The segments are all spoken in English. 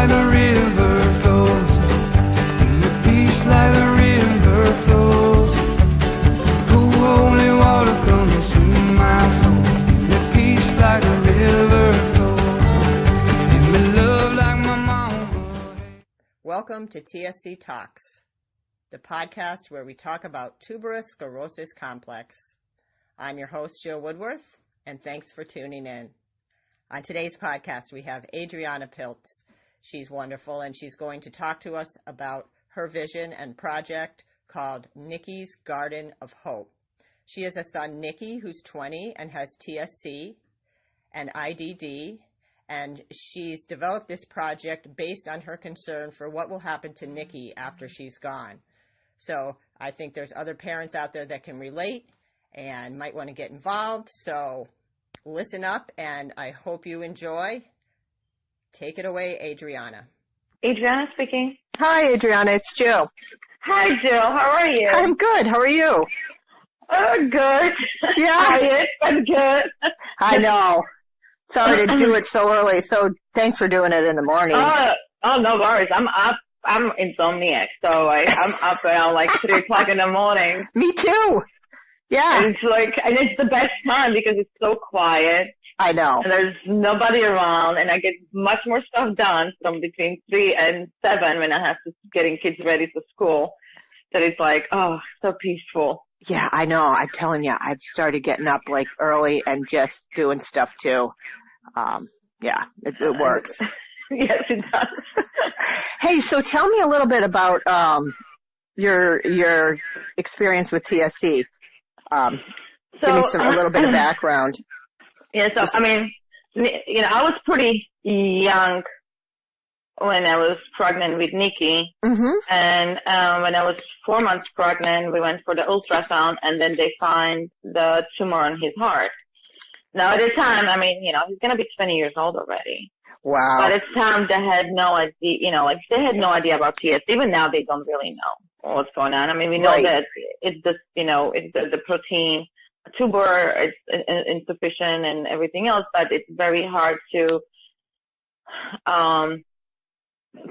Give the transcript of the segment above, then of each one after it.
like the river flows. Give me peace like the river flows. Cool holy water coming through my soul. Give me peace like the river flows. Give me love like my mama. Welcome to TSC Talks, the podcast where we talk about tuberous sclerosis complex. I'm your host, Jill Woodworth, and thanks for tuning in. On today's podcast, we have Adriana Piltz. She's wonderful, and she's going to talk to us about her vision and project called Nicky's Garden of Hope. She has a son, Nicky, who's 20 and has TSC and IDD, and she's developed this project based on her concern for what will happen to Nicky after she's gone. So I think there's other parents out there that can relate and might want to get involved. So listen up, and I hope you enjoy. Take it away, Adriana. Adriana speaking. Hi, Adriana. It's Jill. Hi, Jill. How are you? I'm good. How are you? Good. Yeah. Quiet, but good. I know. Sorry to do it so early. So thanks for doing it in the morning. Oh, no worries. I'm up. I'm insomniac, so I'm up around like 3 o'clock in the morning. Me too. Yeah. And it's the best time because it's so quiet. I know. And there's nobody around, and I get much more stuff done from between 3 and 7 when I have to getting kids ready for school. That it's like, oh, so peaceful. Yeah, I know. I'm telling you, I've started getting up like early and just doing stuff too. Yeah, it works. Yes, it does. Hey, so tell me a little bit about your experience with TSC. Give me a little bit of background. Yeah, so I mean, I was pretty young when I was pregnant with Nicky, and when I was 4 months pregnant, we went for the ultrasound, and then they find the tumor on his heart. Now at the time, I mean, he's gonna be 20 years old already. Wow. But at the time, they had no idea, they had no idea about TSC. Even now, they don't really know what's going on. I mean, we know that it's just, it's the protein tuber, it's insufficient and everything else, but it's very hard to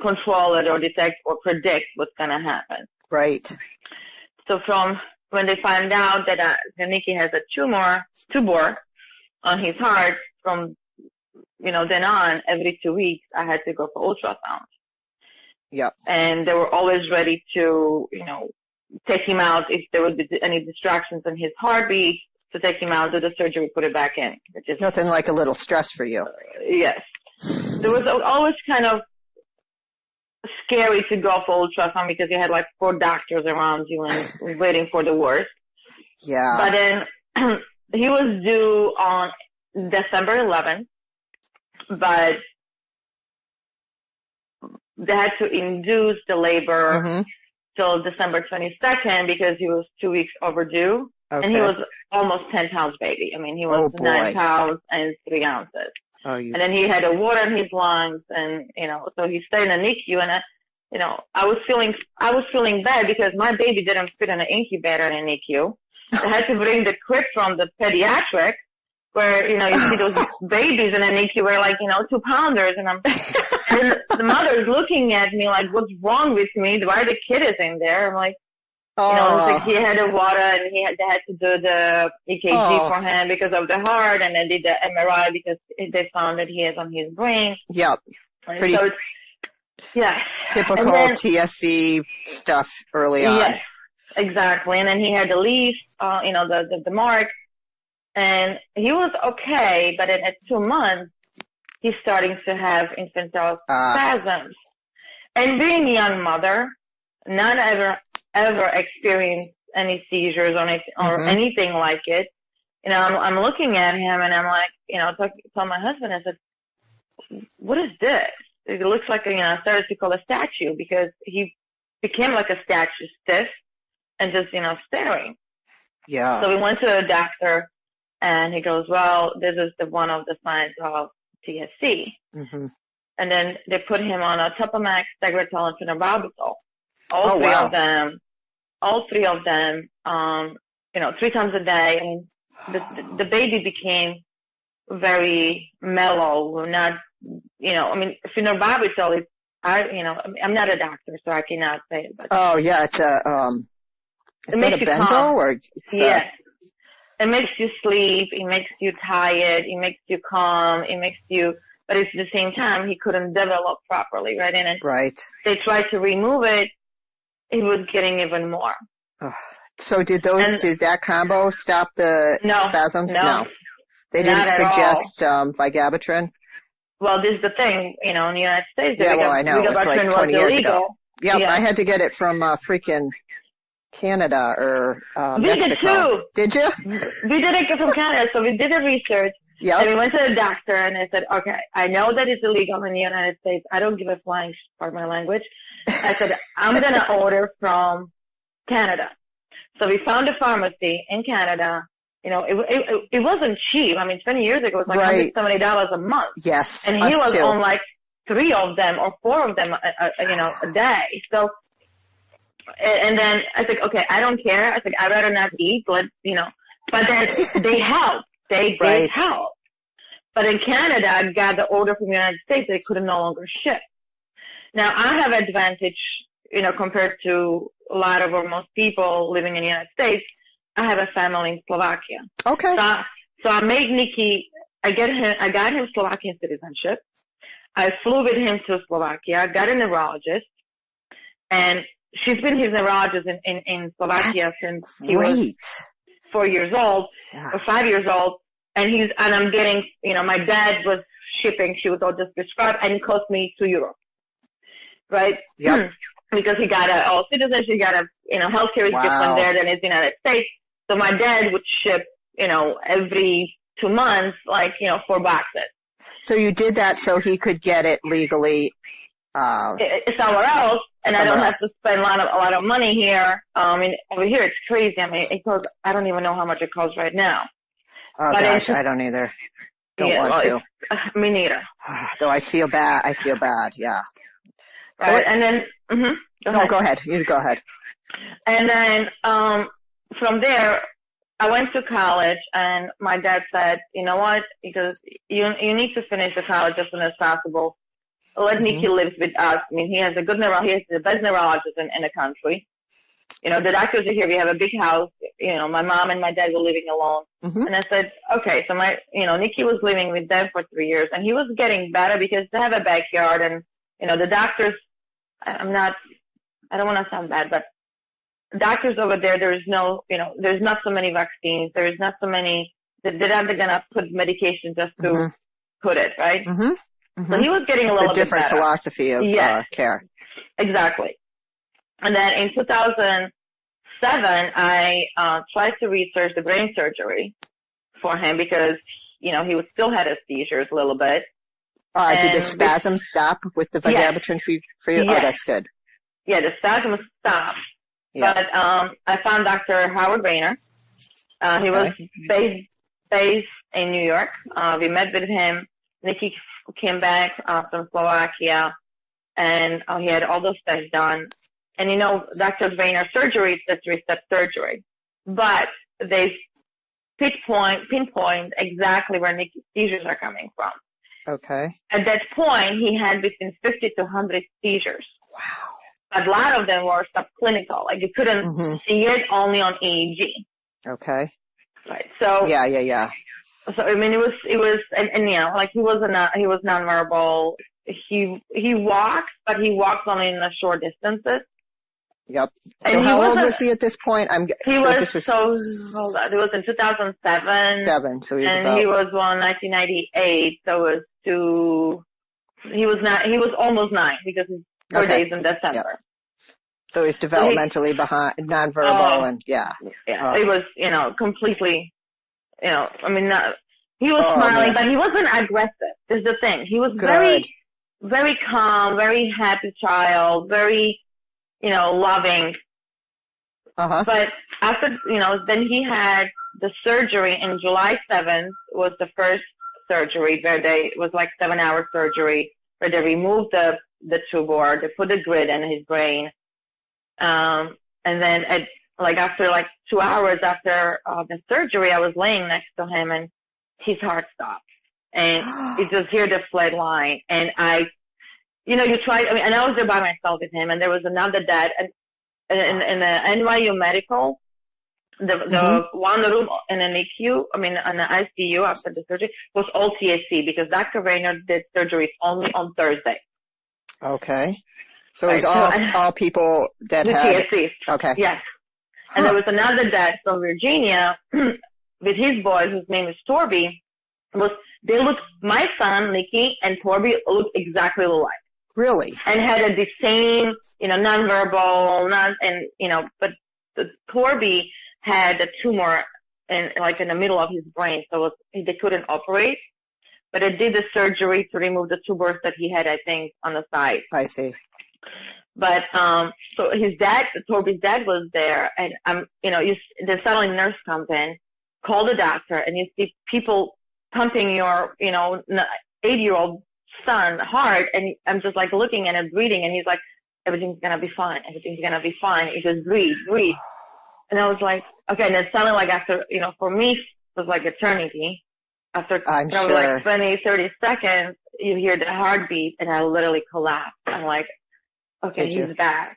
control it or detect or predict what's going to happen. Right. So from when they find out that Nicky has a tumor on his heart, from then on, every 2 weeks, I had to go for ultrasound. Yep. And they were always ready to, take him out if there would be any distractions in his heartbeat, to take him out, do the surgery, put it back in. Nothing like a little stress for you. Yes. There was always kind of scary to go for ultrasound because you had like 4 doctors around you and waiting for the worst. Yeah. But then he was due on December 11th. But they had to induce the labor till December 22nd because he was 2 weeks overdue. Okay. And he was almost 10 pounds baby. I mean, he was 9 pounds and 3 ounces. Oh, and then he had a water in his lungs, and, so he stayed in the NICU, and I was feeling bad because my baby didn't fit in an incubator in the NICU. I had to bring the crib from the pediatric, where, you see those babies in a NICU were like, 2-pounders, and the mother's looking at me like, what's wrong with me? Why the kid is in there? I'm like, he had a water, and they had to do the EKG for him because of the heart, and then did the MRI because they found that he has on his brain. Yep. Pretty typical TSC stuff early on. Yes, exactly. And then he had the leaf, the mark. And he was okay, but at 2 months, he's starting to have infantile spasms. And being a young mother, not ever experienced any seizures or anything like it. I'm looking at him, and I'm like, tell my husband, I said, what is this? It looks like, I started to call a statue because he became like a statue, stiff and just, staring. Yeah. So we went to a doctor. And he goes, well, this is one of the signs of TSC. And then they put him on a Topamax, Tegretol, and phenobarbital. All three of them, 3 times a day. And the baby became very mellow, not, phenobarbital is I'm not a doctor, so I cannot say it, but. Oh, yeah, it's a, is that a benzo calm. or? Yes. It makes you sleep. It makes you tired. It makes you calm. It makes you, but at the same time, he couldn't develop properly, right? And right. They tried to remove it. It was getting even more. So did that combo stop the spasms? No. They didn't suggest vigabatrin? Well, this is the thing, in the United States. I know. It was like 20 years ago. Yep, yeah. I had to get it from freaking Canada or we Mexico. Did too. Did you? We did it from Canada, so we did the research. Yep. And we went to the doctor, and I said, okay, I know that it's illegal in the United States. I don't give a flying, pardon my language. I said, I'm going to order from Canada. So we found a pharmacy in Canada. It wasn't cheap. I mean, 20 years ago, it was like $170 a month. Yes. And he was on like 3 of them or 4 of them, a day. So, and then I was like, okay, I don't care. I was like, I'd rather not eat, but then they help. They help. But in Canada, I got the order from the United States. They could no longer ship. Now, I have advantage, compared to a lot of or most people living in the United States. I have a family in Slovakia. Okay. So I made Nicky, I got him Slovakian citizenship. I flew with him to Slovakia. I got a neurologist, and she's been his neurologist in Slovakia since he was 4 years old or 5 years old. And I'm getting, my dad was shipping, she was all just prescribed, and it cost me €2. Right? Yep. Because he got all citizenship, he got healthcare is different there than it's in the United States. So my dad would ship, every 2 months, 4 boxes. So you did that so he could get it legally, somewhere else, and I don't have to spend a lot of money here. Over here it's crazy. I mean, it costs, I don't even know how much it costs right now. Oh gosh, I don't either. Don't want to. Me neither. Though I feel bad. Yeah. Right. And then, go ahead. You go ahead. And then, from there, I went to college, and my dad said, you know what? Because you need to finish the college as soon as possible. Let Nicky live with us. I mean, he has a good he has the best neurologist in the country. The doctors are here. We have a big house. My mom and my dad were living alone. Mm-hmm. And I said, okay. So Nicky was living with them for 3 years, and he was getting better because they have a backyard, and, the doctors, I don't want to sound bad, but doctors over there, there's not so many vaccines. There's not so many, they're not going to put medication just to put it, right? Mm-hmm. Mm-hmm. So he was getting a little bit better. It's a different philosophy of care. Exactly. And then in 2007, I tried to research the brain surgery for him because, he still had his seizures a little bit. Did the spasms stop with the vigabatrin for you? Yes. Oh, that's good. Yeah, the spasms stopped. Yeah. But I found Dr. Howard Rayner. He was based in New York. We met with him. Nicky came back from Slovakia, and he had all those tests done. And Dr. Rayner surgery is a 3-step surgery, but they pinpoint exactly where Nicky's seizures are coming from. Okay. At that point, he had between 50 to 100 seizures. Wow. A lot of them were subclinical, like you couldn't see it only on EEG. Okay. Right. So. Yeah. So I mean, it was, and he was nonverbal. He walks, but he walks only in the short distances. Yep. So how old was he at this point? Hold on. It was in 2007. So he was 1998. So it was he was almost 9 because his birthday's in December. Yep. So he's developmentally behind, nonverbal, and it was, completely, he was smiling, but he wasn't aggressive. This is the thing. He was very, very calm, very happy child, very, loving. But after, then he had the surgery in July 7th was the first surgery where it was like 7-hour surgery where they removed the tumor, they put the grid in his brain. And then after 2 hours after the surgery, I was laying next to him and his heart stopped and you just hear the flat line. And you try, and I was there by myself with him, and there was another dad, and in the NYU Medical, the one room in the NICU, in the ICU after the surgery, was all TSC because Dr. Rayner did surgeries only on Thursday. Okay. So it was all people that had TSC. Okay. Yes. And there was another dad from Virginia with his boy, whose name is Torby. My son, Nicky, and Torby looked exactly alike. Really? And had the same, nonverbal, but the Torby had a tumor in the middle of his brain, so they couldn't operate. But they did the surgery to remove the tumors that he had, I think, on the side. I see. But so his dad, Torby's dad, was there, and the suddenly nurse comes in, call the doctor, and you see people pumping your 8-year-old son hard, and I'm just like looking at him breathing, and he's like, everything's gonna be fine, everything's gonna be fine. He says, breathe. And I was like, okay, and it sounded like after, for me, it was like eternity. After I'm sure. 20, 30 seconds, you hear the heartbeat, and I literally collapsed. I'm like, okay, he's back.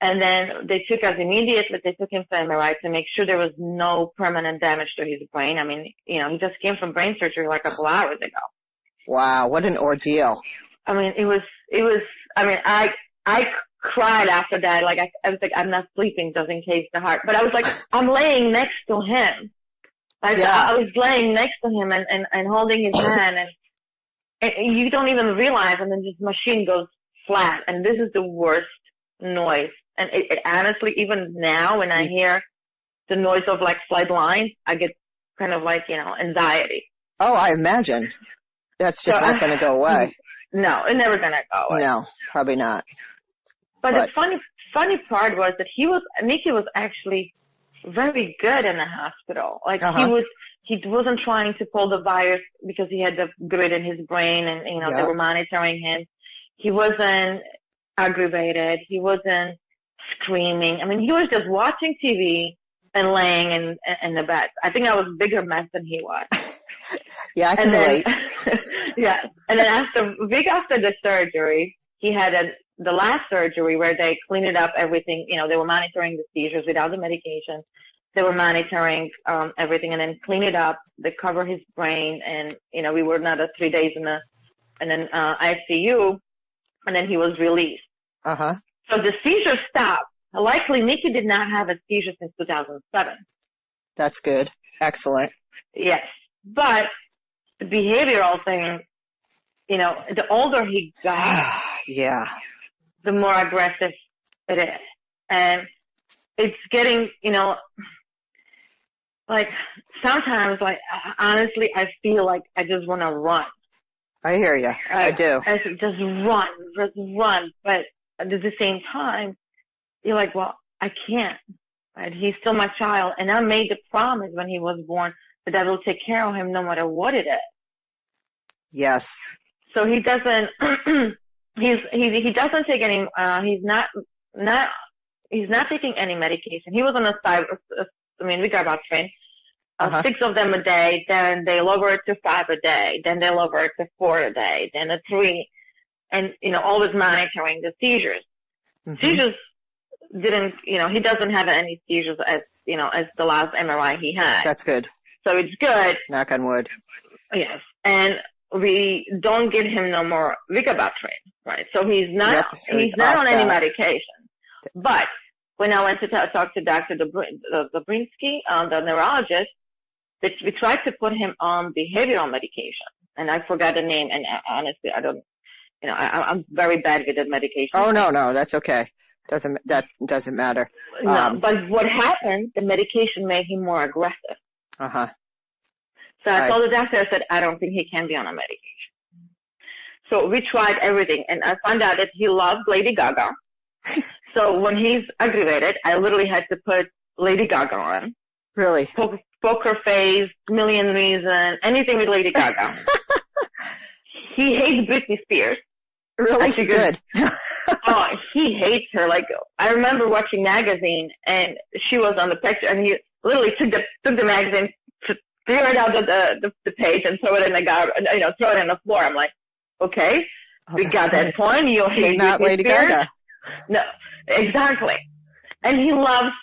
And then they took him to MRI to make sure there was no permanent damage to his brain. He just came from brain surgery like a couple hours ago. Wow, what an ordeal. It was, I cried after that. Like, I was like, I'm not sleeping just in case the heart, but I was like, I'm laying next to him. I was laying next to him and holding his hand, and you don't even realize, and then this machine goes flat, and this is the worst noise. And it honestly, even now when I hear the noise of like flight lines, I get kind of like, anxiety. Oh, I imagine. That's just not going to go away. No, it's never going to go away. No, probably not. But the funny part was that Nicky was actually very good in the hospital. Like he wasn't trying to pull the virus because he had the grid in his brain, and they were monitoring him. He wasn't aggravated. He wasn't screaming. He was just watching TV and laying in the bed. I think I was a bigger mess than he was. Yeah, I can relate. Yeah. And then a week after the surgery, he had the last surgery where they cleaned up everything. They were monitoring the seizures without the medication. They were monitoring everything and then clean it up. They cover his brain, and we were another 3 days in ICU, and then he was released. So the seizure stopped. Likely, Nicky did not have a seizure since 2007. That's good. Excellent. Yes. But the behavioral thing, the older he got, the more aggressive it is. And it's getting, like sometimes, like honestly, I feel like I just want to run. I hear you. I do. I just run. But at the same time, you're like, well, I can't. Right? He's still my child, and I made the promise when he was born that I will take care of him no matter what it is. Yes. So he doesn't. He doesn't take any. He's not taking any medication. He was on Vigabatrin, 6 of them a day. Then they lower it to 5 a day. Then they lower it to 4 a day. Then 3, and always monitoring the seizures. Seizures didn't. He doesn't have any seizures as the last MRI he had. That's good. So it's good. Knock on wood. Yes, and we don't give him no more Vigabatrin, right? So he's not on any medication. But when I went to talk to Dr. Dobrinsky, the neurologist, we tried to put him on behavioral medication, and I forgot the name. And honestly, I don't. I'm very bad with the medication. Oh no, that's okay. That doesn't matter. No, but what happened? The medication made him more aggressive. So I told the doctor, I said, I don't think he can be on a medication. So we tried everything, and I found out that he loves Lady Gaga. So when he's aggravated, I literally had to put Lady Gaga on. Really? Poker face, Million Reasons, anything with Lady Gaga. He hates Britney Spears. Really? Good. Oh, he hates her. Like, I remember watching magazine, and she was on the picture, and he literally took the magazine, threw it out the page, and throw it in the garbage, throw it on the floor. I'm like, okay. we got that point. You hate not Lady Gaga. No, exactly. And he loves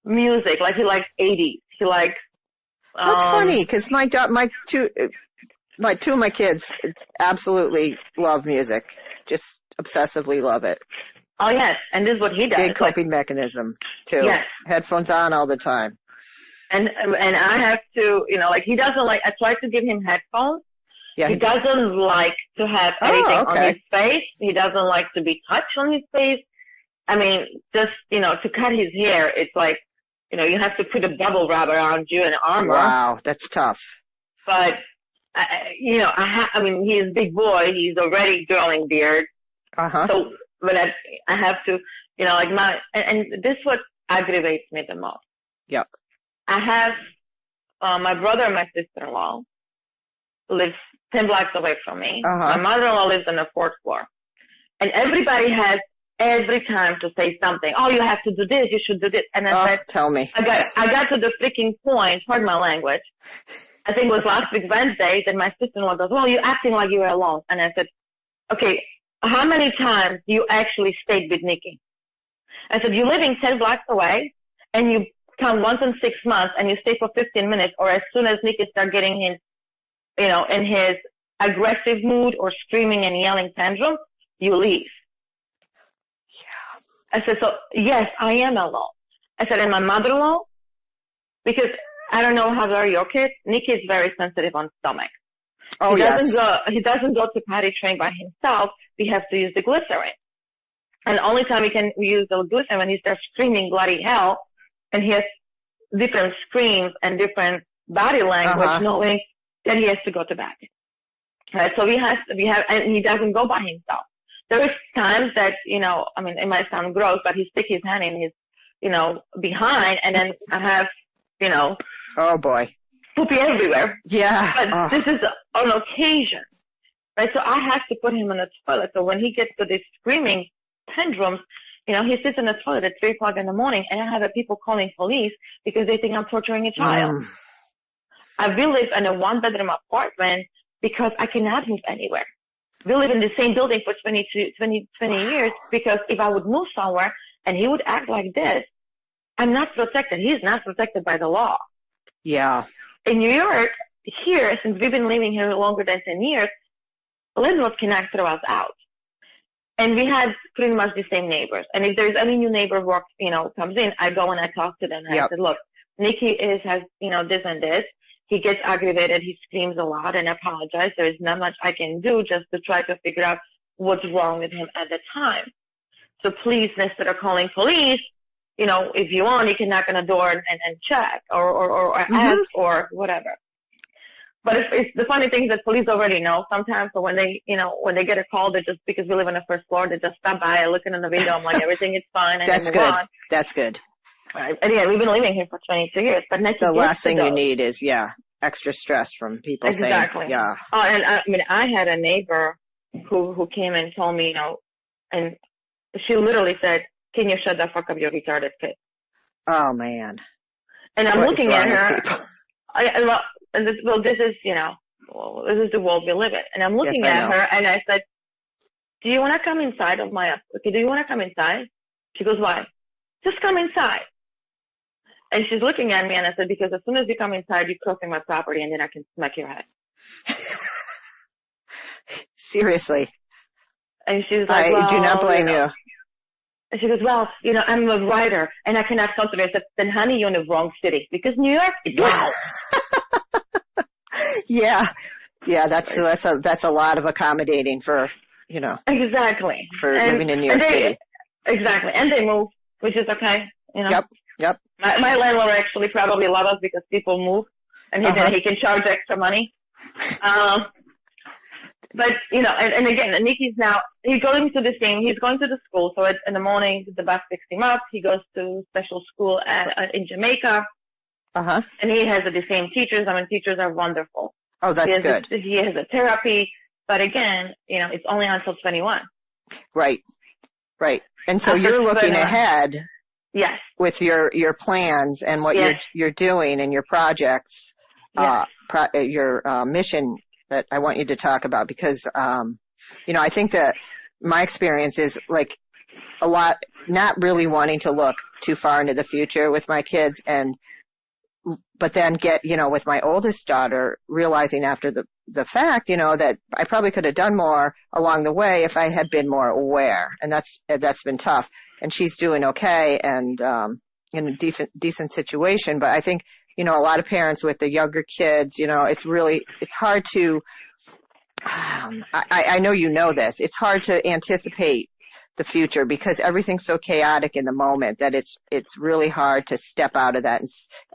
music. Like he likes 80s. He likes. That's funny because two of my kids absolutely love music. Just obsessively love it. Oh yes, and this is what he does. Big coping mechanism too. Yes. Headphones on all the time. And I have to, like he doesn't like. I try to give him headphones. Yeah. He doesn't like to have anything on his face. He doesn't like to be touched on his face. I mean, just, to cut his hair, it's like, you have to put a bubble wrap around you and armor. Wow, that's tough. But, I mean, he's a big boy. He's already growing beard. Uh-huh. So, but I have to, and this is what aggravates me the most. Yep. I have, my brother and my sister-in-law lives 10 blocks away from me. Uh-huh. My mother-in-law lives on the 4th floor. And everybody has every time to say something. Oh, you have to do this. You should do this. And I said, tell me. I got to the freaking point, pardon my language. I think it was last week Wednesday that my sister-in-law goes, well, you're acting like you were alone. And I said, okay, how many times do you actually stayed with Nicky? I said, you're living 10 blocks away and you come once in 6 months and you stay for 15 minutes, or as soon as Nicky starts getting his, in his aggressive mood or screaming and yelling tantrum, you leave. Yeah. I said, so yes, I am alone. I said, and my mother-in-law, because I don't know how are your kids, Nicky is very sensitive on stomach. Oh, he doesn't go to potty train by himself. We have to use the glycerin. And the only time we can use the glycerin when he starts screaming bloody hell, and he has different screams and different body language, knowing that he has to go to bed. Right? So we have, and he doesn't go by himself. There is times that, I mean, it might sound gross, but he sticks his hand in his, behind, and then I have, oh boy, poopy everywhere. Yeah. But this is on occasion, right? So I have to put him in the toilet. So when he gets to these screaming tantrums, he sits in the toilet at 3 o'clock in the morning, and I have people calling police because they think I'm torturing a child. We live in a 1-bedroom apartment because I cannot move anywhere. We live in the same building for 20 years because if I would move somewhere and he would act like this, I'm not protected. He's not protected by the law. Yeah. In New York, here, since we've been living here longer than 10 years, landlords cannot throw us out. And we had pretty much the same neighbors. And if there's any new neighbor comes in, I go and I talk to them. And I said, look, Nicky has, this and this. He gets aggravated. He screams a lot, and I apologize. There is not much I can do just to try to figure out what's wrong with him at the time. So please, instead of calling police, if you want, you can knock on the door and check or ask or whatever. But it's the funny thing is that police already know sometimes. So when they get a call, they just, because we live on the 1st floor, they just stop by, looking in the window. I'm like, everything is fine. And that's good. On. That's good. Right. And yeah, we've been living here for 22 years. But the last thing you need is, extra stress from people saying, yeah. Oh, and I had a neighbor who came and told me, and she literally said, can you shut the fuck up, you retarded kid? Oh, man. And I'm looking at her. This is the world we live in. And I'm looking at her and I said, do you want to come inside of do you want to come inside? She goes, why? Just come inside. And she's looking at me and I said, because as soon as you come inside, you're crossing my property and then I can smack your head. Seriously. And she's like, I do not blame you. And she goes, well, I'm a writer and I cannot come to me. I said, then honey, you're in the wrong city because New York is loud. Yeah. That's a lot of accommodating for, Exactly. For living in New York City. Exactly. And they move, which is okay. Yep. My landlord actually probably loves us because people move and he can charge extra money. But, and again, Nicky's now, he's going to the school. So in the morning, the bus picks him up. He goes to special school in Jamaica. And he has the same teachers. Teachers are wonderful. Oh, that's good. He has a therapy. But again, it's only until 21. Right. And so you're looking ahead. Yes. With your plans and what you're doing and your projects, your mission that I want you to talk about because I think that my experience is like a lot, not really wanting to look too far into the future with my kids, but then get, with my oldest daughter, realizing after the fact, that I probably could have done more along the way if I had been more aware. And that's been tough. And she's doing okay and, in a decent situation. But I think, a lot of parents with the younger kids, it's hard to, I know this, it's hard to anticipate the future because everything's so chaotic in the moment that it's really hard to step out of that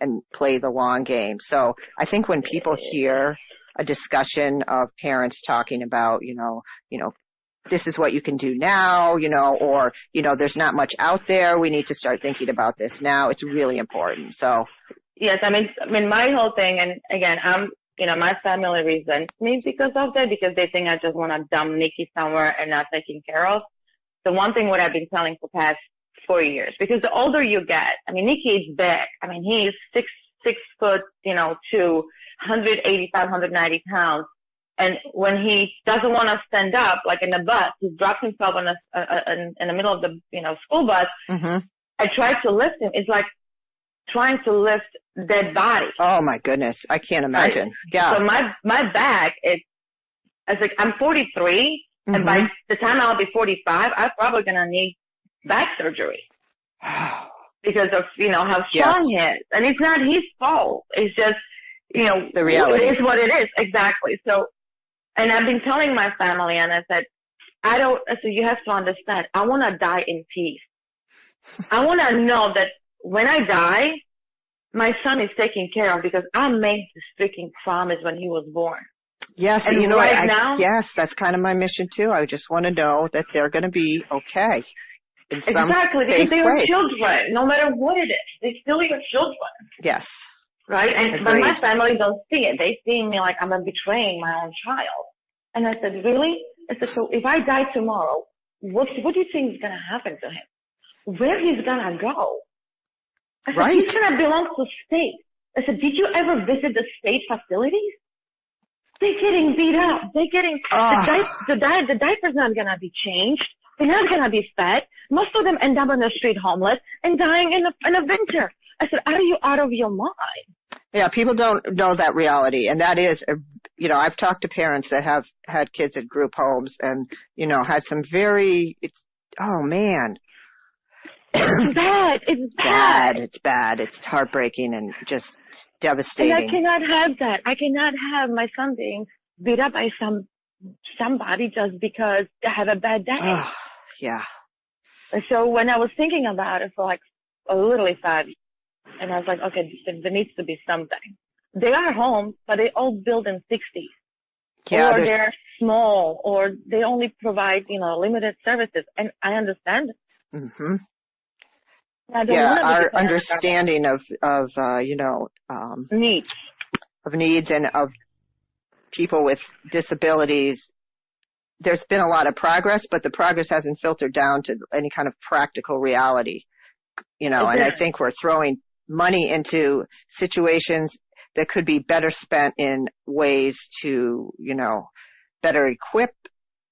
and play the long game. So I think when people hear a discussion of parents talking about, this is what you can do now, or, there's not much out there. We need to start thinking about this now. It's really important. So. Yes. I mean, my whole thing, and again, my family resents me because of that, because they think I just want to dump Nicky somewhere and not taking care of. The one thing what I've been telling for the past 4 years, because the older you get, Nicky is big. He's 6 foot, 2, 185, 190 pounds. And when he doesn't want to stand up, like in the bus, he drops himself in the middle of the, school bus. Mm-hmm. I try to lift him. It's like trying to lift dead body. Oh my goodness. I can't imagine. Right? Yeah. So my back, I'm 43. Mm-hmm. And by the time I'll be 45, I'm probably going to need back surgery because of, how strong he is. And it's not his fault. It's just, the reality. It is what it is. Exactly. So, and I've been telling my family, and I said, you have to understand, I want to die in peace. I want to know that when I die, my son is taken care of because I made this freaking promise when he was born. Yes, and now, yes, that's kind of my mission too. I just want to know that they're going to be okay in some exactly, safe because they place. are children, no matter what it is. They're still your children. Yes. Right? And but my family don't see it. They see me like I'm betraying my own child. And I said, really? I said, so if I die tomorrow, what do you think is going to happen to him? Where he's going to go? I said, he's going to belong to state. I said, did you ever visit the state facilities? They're getting beat up. They're getting, the diaper's not going to be changed. They're not going to be fed. Most of them end up on the street homeless and dying in the winter. I said, are you out of your mind? Yeah, people don't know that reality. And that is, I've talked to parents that have had kids at group homes and, had some oh man. It's bad. It's bad. It's bad. It's heartbreaking and just devastating. And I cannot have that. I cannot have my son being beat up by somebody just because they have a bad day. Oh, yeah. And so when I was thinking about it for like literally 5 years, and I was like, okay, there needs to be something. They are home, but they all built in 60s. Yeah, or they're small, or they only provide, limited services. And I understand. Mm-hmm. Our understanding of needs and of people with disabilities, there's been a lot of progress, but the progress hasn't filtered down to any kind of practical reality, and I think we're throwing money into situations that could be better spent in ways to, better equip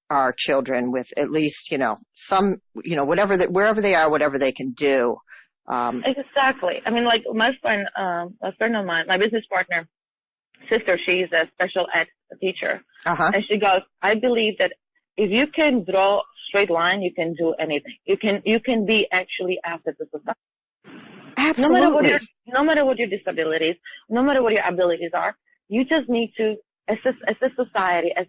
our children with at least, some, wherever they are, whatever they can do. Exactly. I mean, like my friend, a friend of mine, my business partner, sister, she's a special ed teacher. Uh-huh. And she goes, I believe that if you can draw a straight line, you can do anything. You can be actually after the society. Absolutely. No matter what your disabilities, no matter what your abilities are, you just need to, as a society, as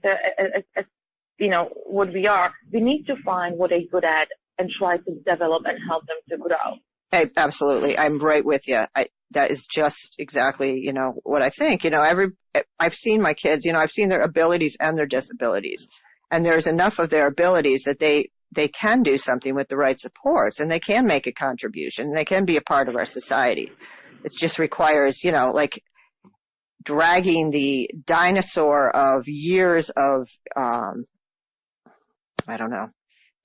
what we are, we need to find what they're good at and try to develop and help them to grow. Hey, absolutely. I'm right with you. That is just exactly, what I think. I've seen my kids, I've seen their abilities and their disabilities. And there's enough of their abilities that they can do something with the right supports and they can make a contribution. They can be a part of our society. It just requires, like dragging the dinosaur of years of,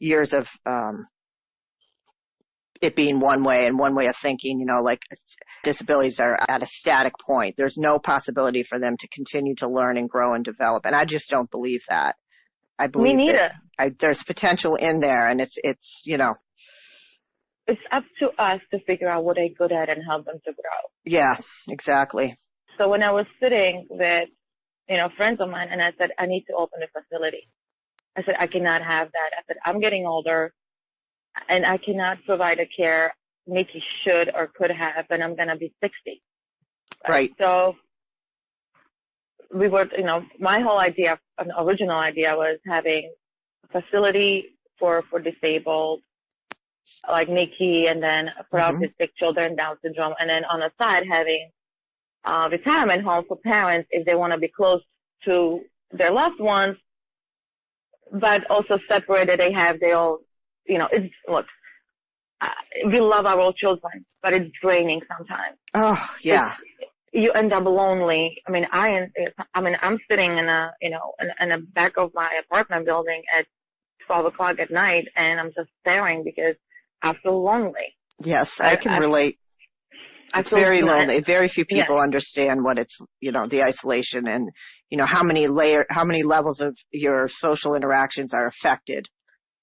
years of, it being one way and one way of thinking, like disabilities are at a static point. There's no possibility for them to continue to learn and grow and develop. And I just don't believe that. I believe Me neither. There's potential in there, and it's It's up to us to figure out what they're good at and help them to grow. Yeah, exactly. So when I was sitting with, friends of mine, and I said, I need to open a facility. I said, I cannot have that. I said, I'm getting older, and I cannot provide the care Nicky should or could have, and I'm going to be 60. Right. So we were, my whole idea, an original idea was having a facility for disabled, like Nicky, and then for autistic children, Down syndrome, and then on the side having retirement home for parents if they want to be close to their loved ones, but also separated. They have their own, we love our old children, but it's draining sometimes. Oh, yeah. You end up lonely. I'm sitting in the back of my apartment building at 12 o'clock at night, and I'm just staring because I feel lonely. Yes, I can relate. It's very lonely. Very few people understand what it's, the isolation and, how many levels of your social interactions are affected,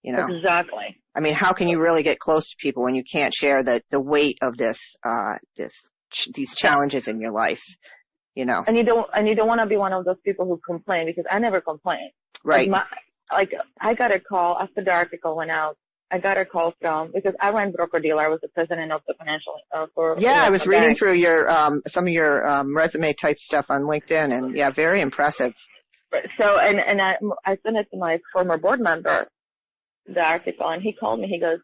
Exactly. I mean, how can you really get close to people when you can't share the weight of these challenges in your life, And you don't want to be one of those people who complain, because I never complain. Right. I got a call after the article went out. I got a call because I ran broker-dealer. I was the president of the financial, I was reading through your, some of your, resume type stuff on LinkedIn, and very impressive. So, and I sent it to my former board member, the article, and he called me. He goes,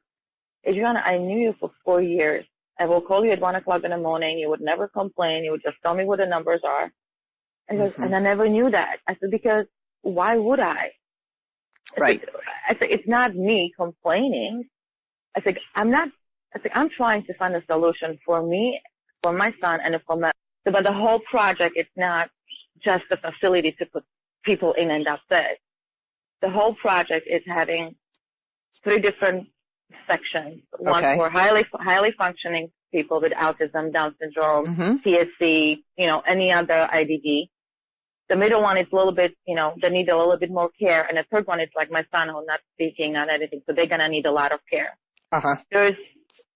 Adriana, I knew you for 4 years. I will call you at 1 o'clock in the morning. You would never complain. You would just tell me what the numbers are. And he goes, and I never knew that. I said, because why would I? Right. I said, it's not me complaining. I said, I'm trying to find a solution for me, for my son, and for my, but the whole project, it's not just a facility to put people in and that's it. The whole project is having 3 different sections. One for highly functioning people with autism, Down syndrome, TSC, any other IDD. The middle one is a little bit, they need a little bit more care. And the third one is like my son who's not speaking, not anything. So they're going to need a lot of care.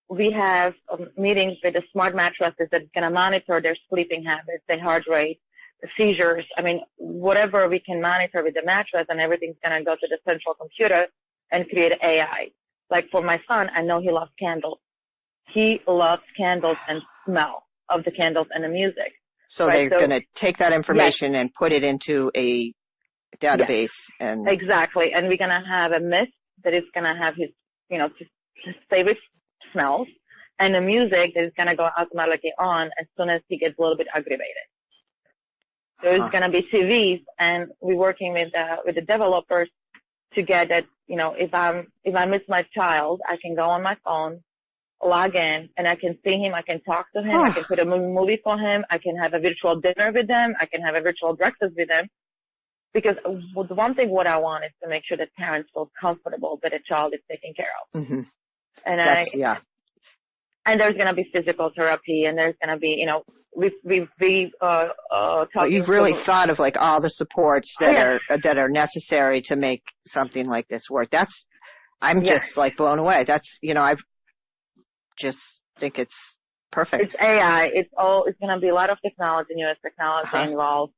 We have meetings with the smart mattresses that's going to monitor their sleeping habits, their heart rate, the seizures. I mean, whatever we can monitor with the mattress, and everything's going to go to the central computer and create AI. Like for my son, I know he loves candles. He loves candles and smell of the candles and the music. So they're going to take that information and put it into a database. And exactly. And we're going to have a mist that is going to have his, his favorite smells, and the music that is going to go automatically on as soon as he gets a little bit aggravated. There's going to be TVs, and we're working with the developers to get that, if I miss my child, I can go on my phone, log in, and I can see him, I can talk to him, I can put a movie for him, I can have a virtual dinner with them, I can have a virtual breakfast with them. Because the one thing what I want is to make sure that parents feel comfortable that a child is taken care of. And and there's going to be physical therapy, and there's going to be, you've really thought of like all the supports that are necessary to make something like this work. I'm just like blown away. I just think it's perfect. It's AI. It's going to be a lot of technology, US technology involved.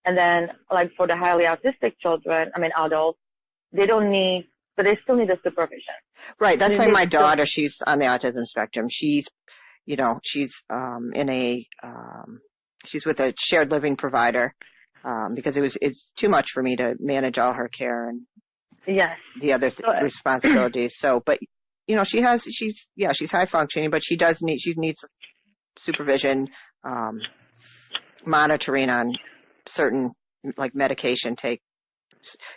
And then like for the highly autistic children, adults, they don't need, but they still need the supervision. Right. That's like my daughter. She's on the autism spectrum. She's she's with a shared living provider, because it's too much for me to manage all her care and the other responsibilities. So, but she's high functioning, but she needs supervision, monitoring on certain like medication take.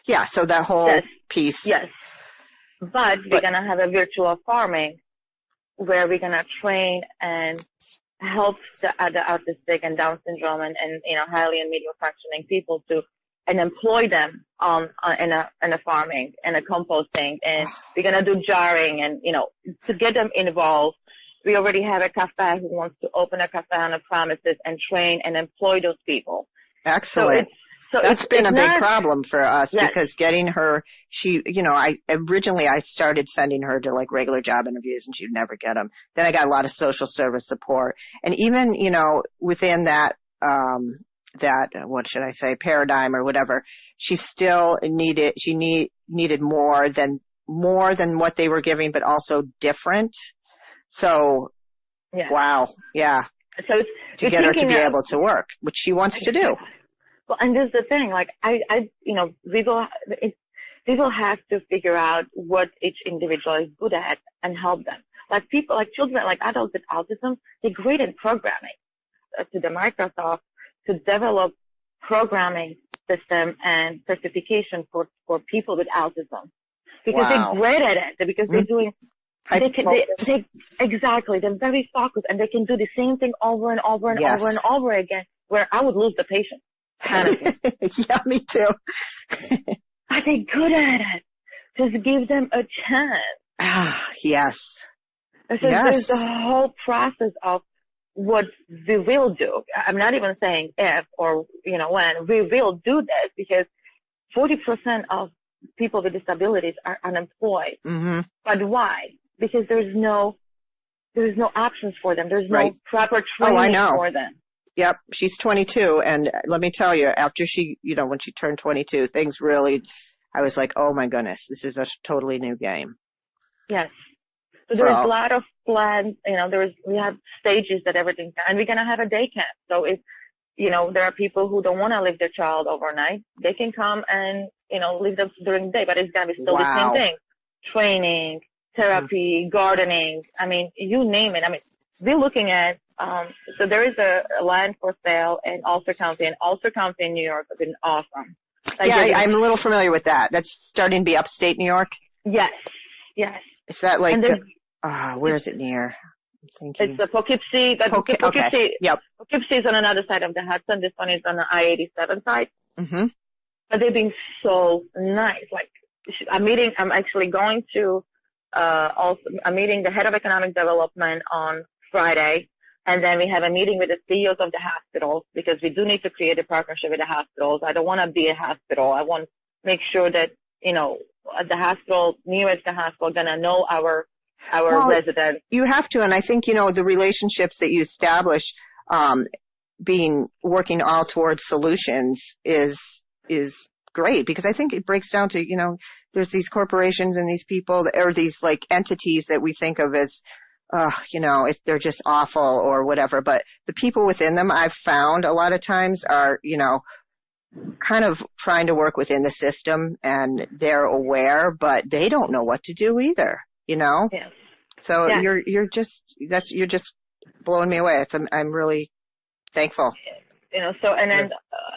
Yeah. So that whole piece. Yes. But we're going to have a virtual farming where we're going to train and help the autistic and Down syndrome and highly and medium functioning people and employ them in a farming and a composting, and we're going to do jarring and, to get them involved. We already have a cafe who wants to open a cafe on the premises and train and employ those people. Excellent. So that's been a big not, problem for us yes. because getting her, I originally started sending her to like regular job interviews and she'd never get them. Then I got a lot of social service support. And even, within that, what should I say, paradigm or whatever, she still needed more than what they were giving, but also different. So, yeah. wow. Yeah. So to get her to be able to work, which she wants to do. Well, and there's the thing, like we will have to figure out what each individual is good at and help them. Like people, like children, like adults with autism, they're great in programming. To the Microsoft to develop programming system and certification for people with autism because they're great at it because they're doing. Exactly. They're very focused and they can do the same thing over and over and over and over again. Where I would lose the patience. Yeah, me too. Are they good at it? Just give them a chance. Yes. So there's the whole process of what we will do. I'm not even saying if or, when. We will do this because 40% of people with disabilities are unemployed. Mm-hmm. But why? Because there's no options for them. There's no proper training for them. Yep. She's 22. And let me tell you, after she, when she turned 22, things really, I was like, oh my goodness, this is a totally new game. Yes. So there's a lot of plans, we have stages that everything's done. And we're going to have a day camp. So if, there are people who don't want to leave their child overnight, they can come and, leave them during the day, but it's going to be still the same thing. Training, therapy, gardening. I mean, you name it. I mean, we're looking at, so there is a land for sale in Ulster County, in New York has been awesome. I'm a little familiar with that. That's starting to be upstate New York? Yes. Is that like, where is it near? I'm thinking. It's the Poughkeepsie. Poughkeepsie. Okay. Yep. Poughkeepsie is on another side of the Hudson. This one is on the I-87 side. Mm-hmm. But they've been so nice. Like, I'm actually going to, I'm meeting the head of economic development on Friday. And then we have a meeting with the CEOs of the hospitals because we do need to create a partnership with the hospitals. I don't want to be a hospital. I want to make sure that, the hospital, nearest the hospital, going to know our residents. You have to. And I think, the relationships that you establish, working all towards solutions is great because I think it breaks down to, there's these corporations and these people or these like entities that we think of as, if they're just awful or whatever, but the people within them I've found a lot of times are, kind of trying to work within the system and they're aware, but they don't know what to do either, Yes. So you're just blowing me away. I'm really thankful. So, and then,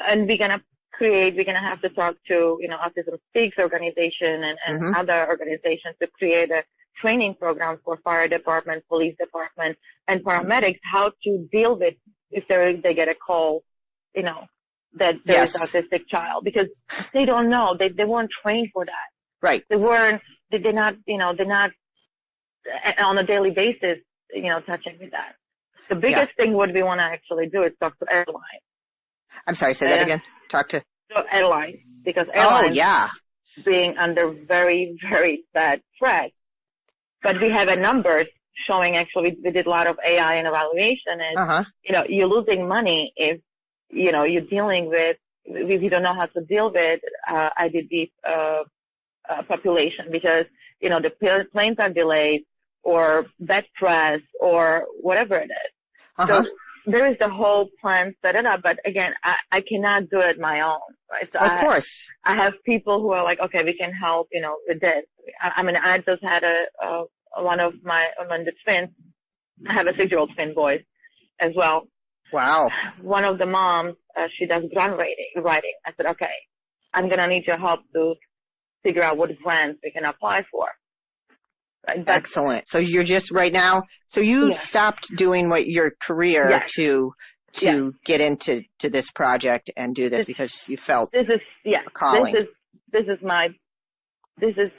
and we're going to have to talk to, Autism Speaks organization and other organizations to create a training program for fire department, police department, and paramedics, how to deal with if they get a call, that there is an autistic child, because they don't know. They weren't trained for that. Right. They're not on a daily basis, touching with that. The biggest thing what we want to actually do is talk to airlines. I'm sorry, say that again. Talk to airlines, because airlines being under very, very bad threat. But we have a numbers showing actually we did a lot of AI and evaluation and, you're losing money if, you're dealing with, if you don't know how to deal with, IDD, population because, the planes are delayed or bad press or whatever it is. So there is the whole plan set it up, but again, I cannot do it my own, right? So of course. I have people who are like, okay, we can help, with this. I just had one of the twins. I have a 6-year-old twin boy as well. Wow. One of the moms, she does grant writing. I said, okay, I'm going to need your help to figure out what grants we can apply for. Right? Excellent. So you're just right now, so you stopped doing your career to get into this project and do this because you felt a calling. This is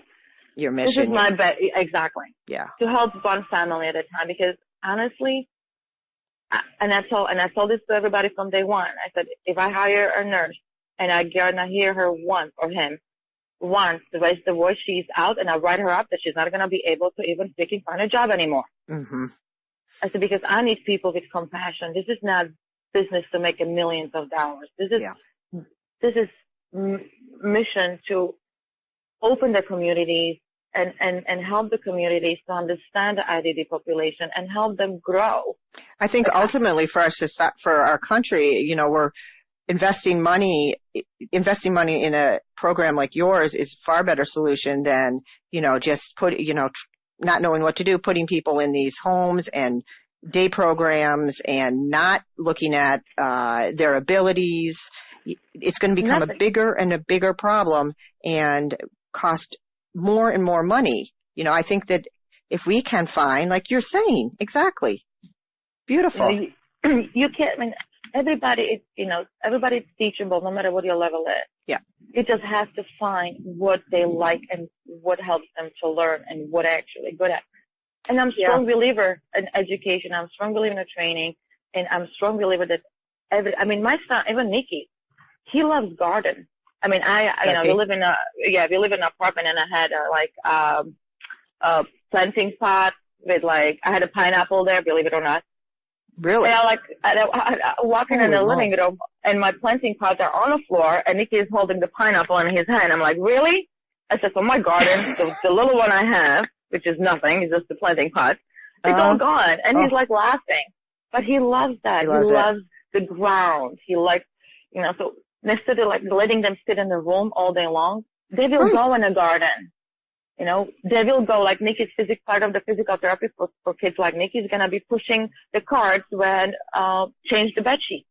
your mission. This is my exactly. Yeah. To help one family at a time, because honestly, and I told this to everybody from day one. I said, if I hire a nurse and I cannot hear her once or him once to raise the voice. She's out, and I write her up that she's not going to be able to even freaking find a job anymore. Mm-hmm. I said, because I need people with compassion. This is not business to make millions of dollars. This is mission to open the communities and help the communities to understand the IDD population and help them grow. I think ultimately for our country, you know, we're investing money in a program like yours is a far better solution than, you know, just not knowing what to do, putting people in these homes and day programs and not looking at their abilities. It's going to become a bigger and a bigger problem and cost more and more money. You know, I think that if we can find, like you're saying, exactly. Beautiful. You can't, I mean, everybody's teachable no matter what your level is. Yeah. You just have to find what they like and what helps them to learn and what they're actually good at. And I'm a strong believer in education. I'm a strong believer in training. And I'm a strong believer that my son, even Nicky, he loves garden. I mean, we live in an apartment, and I had a planting pot with I had a pineapple there, believe it or not. Really? And I walking in the living room, and my planting pots are on the floor, and Nicky is holding the pineapple in his hand. I'm like, really? I said, for my garden, the little one I have, which is nothing, it's just the planting pot, it's all gone. And he's laughing. But he loves that. He loves the ground. He likes, so instead of letting them sit in the room all day long, they will go in the garden. You know, they will go Nicky's part of the physical therapy for kids like Nicky is going to be pushing the carts when, change the bed sheet.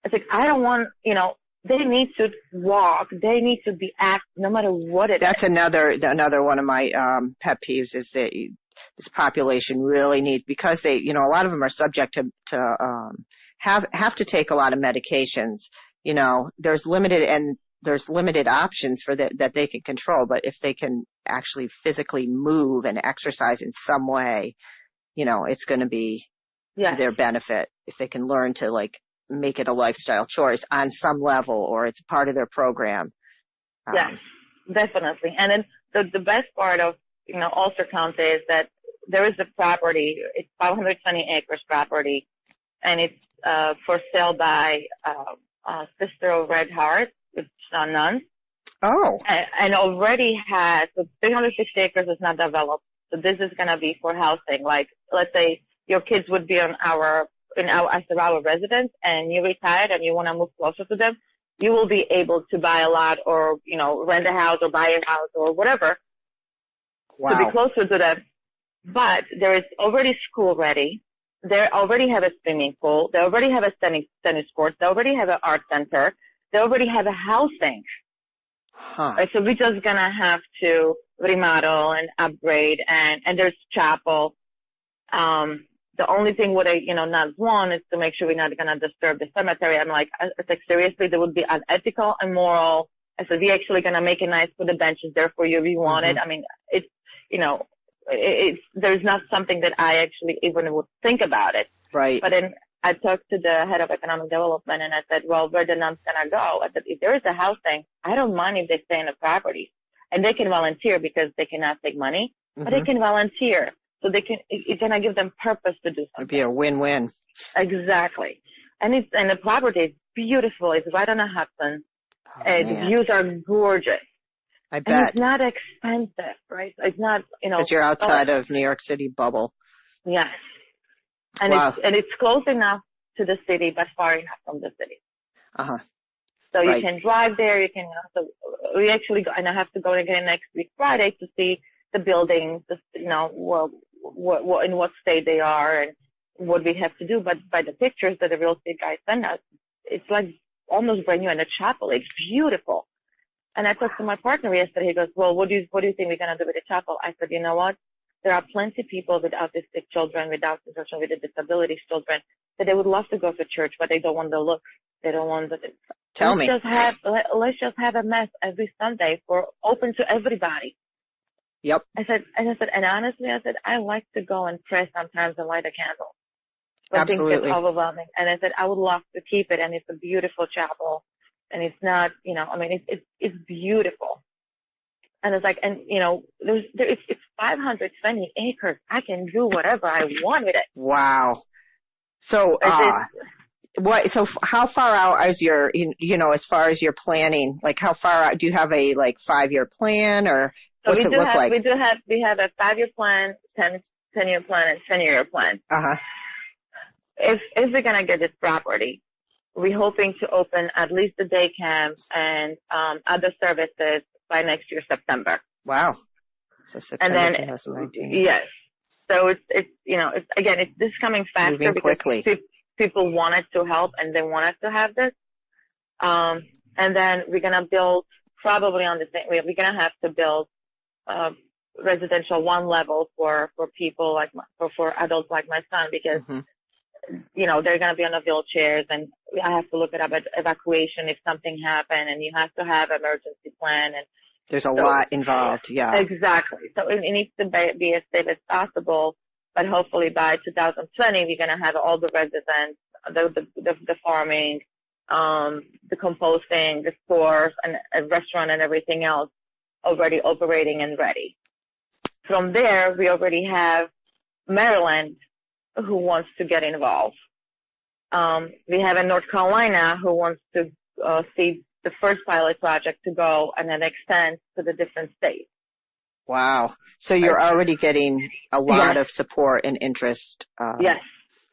It's I don't want, they need to walk. They need to be active no matter what it is. That's another one of my, pet peeves is that this population really needs, because they, a lot of them are subject to have to take a lot of medications. There's limited options for that they can control, but if they can actually physically move and exercise in some way, it's going to be to their benefit if they can learn to make it a lifestyle choice on some level, or it's part of their program. Yes, definitely. And then the best part of, Ulster County is that there is a property. It's 520 acres property, and it's for sale by Sister of Red Heart, with nuns. Oh. And already has, so 360 acres is not developed. So this is going to be for housing. Let's say your kids would be as our residence, and you retired and you want to move closer to them, you will be able to buy a lot or, rent a house or buy a house or whatever. Wow. To be closer to them. But there is already school ready. They already have a swimming pool. They already have a tennis court. They already have an art center. They already have a housing. Huh. Right, so we're just going to have to remodel and upgrade, and there's chapel. The only thing what I, not want is to make sure we're not going to disturb the cemetery. I'm like, seriously, that would be unethical and immoral. I said, we're actually going to make it nice for the benches there for you if you want it. I mean, there's not something that I actually even would think about it. Right. But then I talked to the head of economic development, and I said, well, where the nuns gonna go? I said, if there is a housing, I don't mind if they stay in the property, and they can volunteer because they cannot take money, but they can volunteer. So it's gonna give them purpose to do something. It'd be a win-win. Exactly. And the property is beautiful. It's right on the Hudson. The views are gorgeous. I bet. And it's not expensive, right? It's not, because you're outside of New York City bubble. Yes. And it's close enough to the city, but far enough from the city. Uh-huh. So you can drive there. You can, we actually go, and I have to go again next week, Friday, to see the buildings, in what state they are and what we have to do. But by the pictures that the real estate guys send us, it's almost brand new, and the chapel, it's beautiful. And I talked to my partner yesterday. He goes, well, what do you think we're going to do with the chapel? I said, you know what? There are plenty of people with autistic children, with disabilities children, that they would love to go to church, but they don't want the look. They don't want the. Let's just have a mass every Sunday open to everybody. Yep. I said, and honestly, I like to go and pray sometimes and light a candle. But Absolutely. things get overwhelming. And I said, I would love to keep it, and it's a beautiful chapel. and it's not, I mean, it's beautiful. And it's like, and it's 520 acres. I can do whatever I want with it. Wow. So, so how far out is your, as far as your planning, like how far out, do you have a 5-year plan, or what's it look like? We have a 5-year plan, 10-year plan, and 10-year plan. Uh-huh. If we're going to get this property, we're hoping to open at least the day camp and other services by next year, September. Wow. So September 2019. Yes. So it's this coming faster moving because quickly. People wanted to help and they wanted to have this. And then we're going to build probably on the same, we're going to have to build residential 1 level for people for adults like my son, because they're going to be on the wheelchairs, and I have to look at evacuation if something happened, and you have to have emergency plan, and there's a lot involved. Yeah, exactly. So it needs to be as safe as possible, but hopefully by 2020 we're going to have all the residents, the farming, the composting, the stores, and a restaurant and everything else already operating and ready. From there, we already have Maryland, who wants to get involved. We have in North Carolina who wants to see the first pilot project to go and then extend to the different states. Wow. So you're already getting a lot of support and interest. Yes.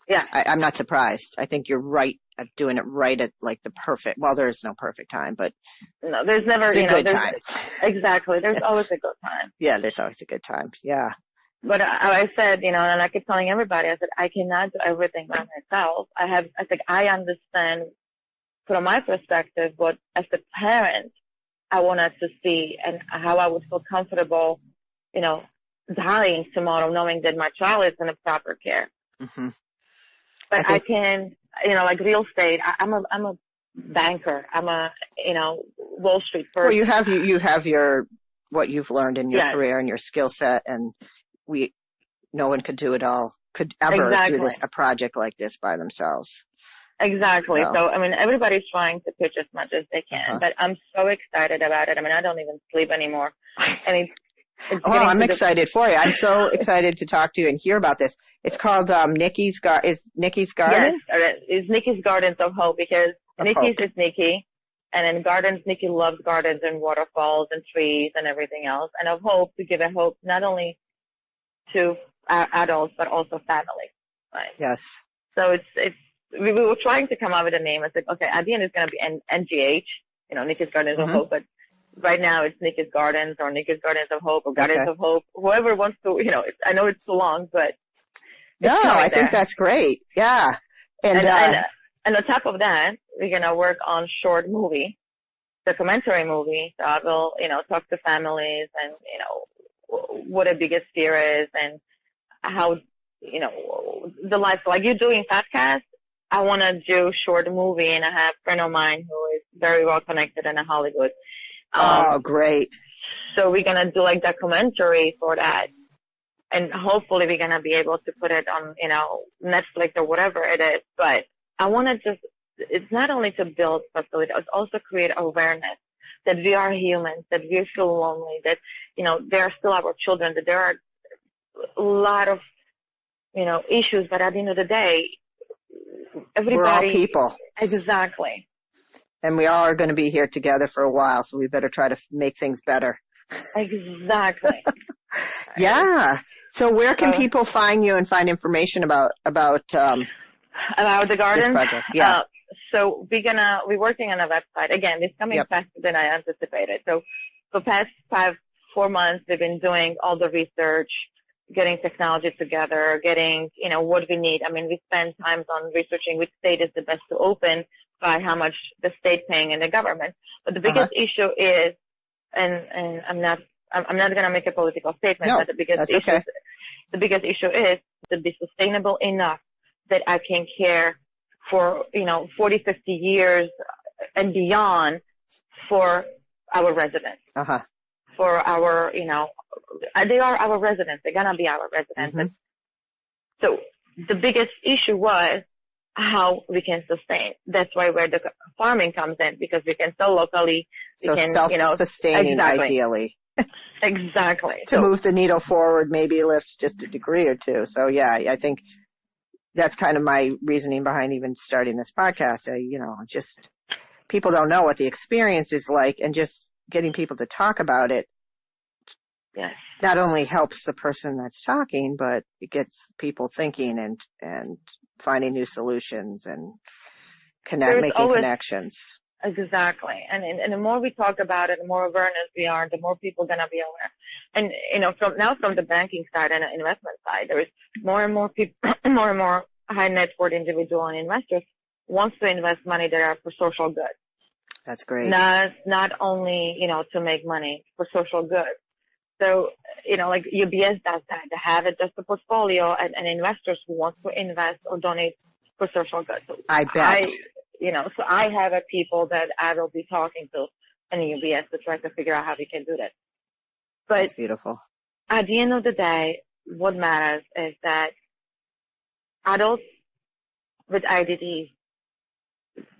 Yeah. I'm not surprised. I think you're right at doing it right at the perfect, well, there is no perfect time, but no, there's never, a good time. Exactly. There's always a good time. Yeah, there's always a good time. Yeah. But I said, and I keep telling everybody, I said, I cannot do everything by myself. I understand from my perspective what, as a parent, I wanted to see and how I would feel comfortable, dying tomorrow knowing that my child is in a proper care. Mm-hmm. But I can, like real estate, I'm a banker. I'm a, Wall Street person. Well, you have your, what you've learned in your career and your skill set, and no one could do it all, could ever do a project like this by themselves. Exactly. So, everybody's trying to pitch as much as they can, but I'm so excited about it. I don't even sleep anymore. And I'm excited for you. I'm so excited to talk to you and hear about this. It's called Nicky's Garden. Yes, it's Nicky's Gardens of Hope, because Nicky's is Nicky, and in gardens, Nicky loves gardens and waterfalls and trees and everything else. And of hope, to give a hope not only to adults but also families. Right? Yes. So we were trying to come up with a name. I said, okay, at the end it's going to be NGH, Nicky's Gardens of Hope, but right now it's Nicky's Gardens or Nicky's Gardens of Hope or Gardens of Hope. Whoever wants to, I know it's too long, but I think that's great. Yeah. And on top of that, we're going to work on short movie, documentary movie. So I will, talk to families and, what their biggest fear is and how, the life, like you're doing podcast. I want to do short movie, and I have a friend of mine who is very well connected in Hollywood. Great. So we're going to do documentary for that. And hopefully we're going to be able to put it on, Netflix or whatever it is. But I want to it's not only to build facility, it's also create awareness that we are humans, that we feel lonely, that, they are still our children, that there are a lot of, issues, but at the end of the day, everybody. We're all people. Exactly. And we all are going to be here together for a while, so we better try to make things better. Exactly. Yeah. So where can people find you and find information about the garden? This project? Yeah. So we're working on a website. Again, it's coming faster than I anticipated. So for the past 4 months, we've been doing all the research, getting technology together, getting, what we need. We spend time on researching which state is the best to open by how much the state paying and the government. But the biggest issue is, and I'm not going to make a political statement, but the biggest issue is to be sustainable enough that I can care for, 40, 50 years and beyond for our residents. For our, they are our residents. They're going to be our residents. So the biggest issue was how we can sustain. That's where the farming comes in, because we can sell locally. We So can, self-sustaining, exactly. ideally. Exactly. To move the needle forward, maybe lift just a degree or two. So yeah, I think that's kind of my reasoning behind even starting this podcast. Just people don't know what the experience is like, and just getting people to talk about it. Yes. Not only helps the person that's talking, but it gets people thinking and finding new solutions and making connections. Exactly. And the more we talk about it, the more awareness we are, the more people are going to be aware. And, from the banking side and the investment side, there is more and more people, more and more high net worth individual and investors wants to invest money that are for social good. That's great. Not only, to make money, for social good. So, like UBS does that. They have it just a portfolio and investors who want to invest or donate for social good. So I bet. So I have people that I will be talking to in UBS to try to figure out how we can do that. But that's beautiful. At the end of the day, what matters is that adults with IDD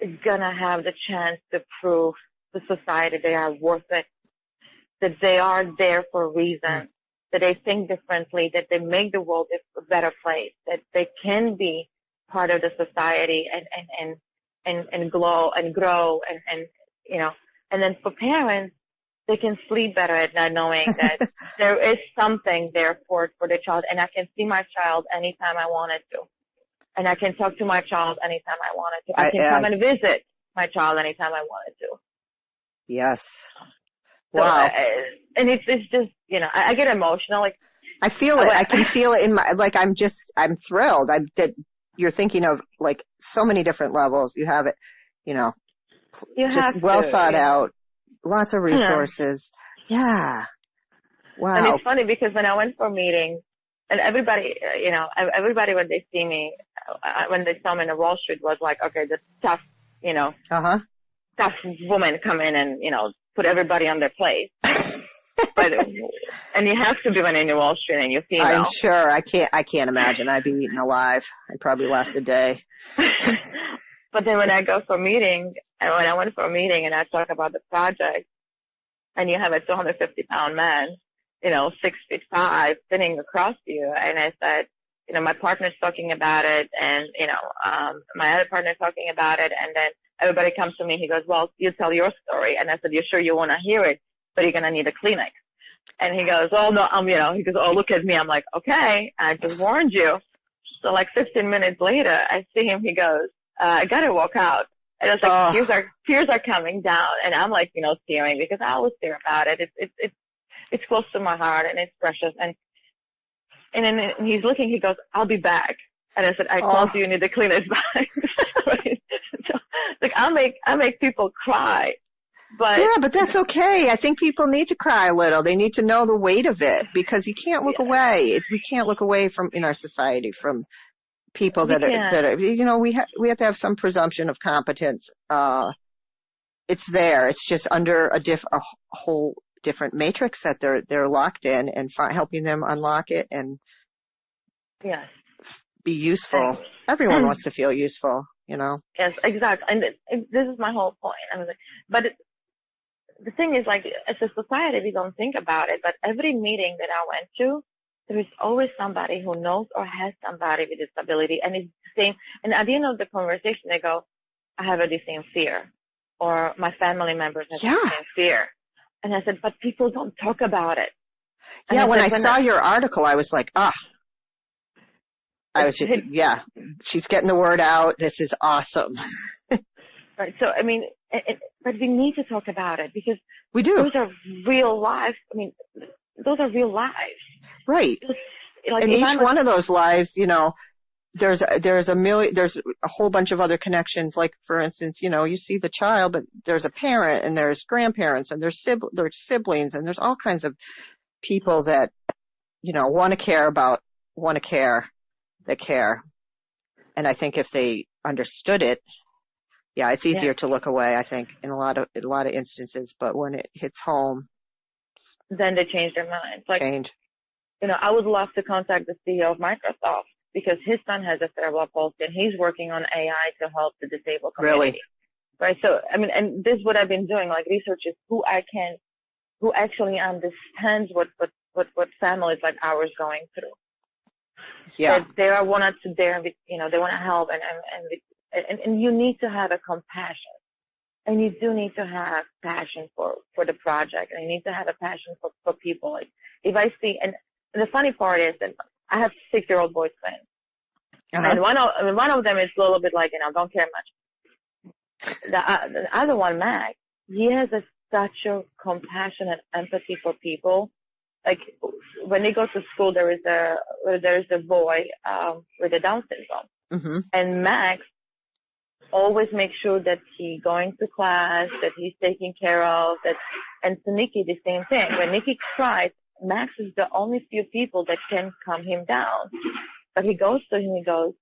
is gonna have the chance to prove to society they are worth it, that they are there for a reason, that they think differently, that they make the world a better place, that they can be part of the society and glow and grow and then for parents, they can sleep better at night knowing that there is something there for the child, and I can see my child anytime I wanted to. And I can talk to my child anytime I wanted to. I can come and visit my child anytime I wanted to. Yes. Wow. So, and it's just, I get emotional. Like, I feel it. I can feel it in my, like, I'm thrilled that you're thinking of like so many different levels. You have it, just well thought out, lots of resources. Yeah. Wow. And it's funny because when I went for meetings, and everybody, everybody when they see me, when they saw me in Wall Street was like, okay, this tough, tough woman come in and, put everybody on their place. And you have to be when in Wall Street and you're female. I'm sure. I can't imagine. I'd be eaten alive. I'd probably last a day. But then when I go for a meeting, and when I went for a meeting and I talk about the project, and you have a 250-pound man, 6'5", sitting across you, and I said, my partner's talking about it, and my other partner's talking about it, and then everybody comes to me. He goes, well, you tell your story, and I said, you sure you want to hear it? But you're gonna need a Kleenex. And he goes, oh no, he goes, oh look at me. I'm like, okay, I just warned you. So like 15 minutes later, I see him. He goes, I gotta walk out. And it's like tears are coming down, and I'm like, tearing because I always tear about it. It's close to my heart and it's precious. And then he's looking. He goes, I'll be back. And I said, I told you need to clean his back. So, like I make people cry. But yeah, but that's okay. I think people need to cry a little. They need to know the weight of it because you can't look away. We can't look away from in our society from people that are we have to have some presumption of competence. It's there. It's just under a whole different matrix that they're locked in, and helping them unlock it and be useful. Everyone wants to feel useful, Yes, exactly. And this is my whole point. I was like, but the thing is, like, as a society, we don't think about it, but every meeting that I went to, there is always somebody who knows or has somebody with disability, and it's the same. And at the end of the conversation, they go, I have the same fear, or my family members have the same fear. And I said, but people don't talk about it. And when I saw your article, I was like, she's getting the word out. This is awesome. Right. So, I mean, but we need to talk about it because we do. Those are real lives. I mean, those are real lives. Right. Like, and each one of those lives, there's a whole bunch of other connections. Like, for instance, you see the child, but there's a parent and there's grandparents and there's siblings and there's all kinds of people that, that care. And I think if they understood it, it's easier to look away, I think, in a lot of instances. But when it hits home, then they change their minds. Like, change. I would love to contact the CEO of Microsoft because his son has a cerebral palsy and he's working on AI to help the disabled community. Really? Right. So, I mean, and this is what I've been doing, like research is who actually understands what families like ours going through. Yeah. That they are wanted to there, you know, they want to help and you need to have a compassion. And you do need to have passion for the project, and you need to have a passion for people. Like if I see, and the funny part is that I have 6-year-old boy twins, and one of them is a little bit like, you know, don't care much. The other one, Mac, he has such a compassion and empathy for people. Like when they go to school, there is a boy with a Down syndrome, and Max always make sure that he going to class, that he's taken care of, and to Nicky, the same thing. When Nicky cries, Max is the only few people that can calm him down. But he goes to him, he goes,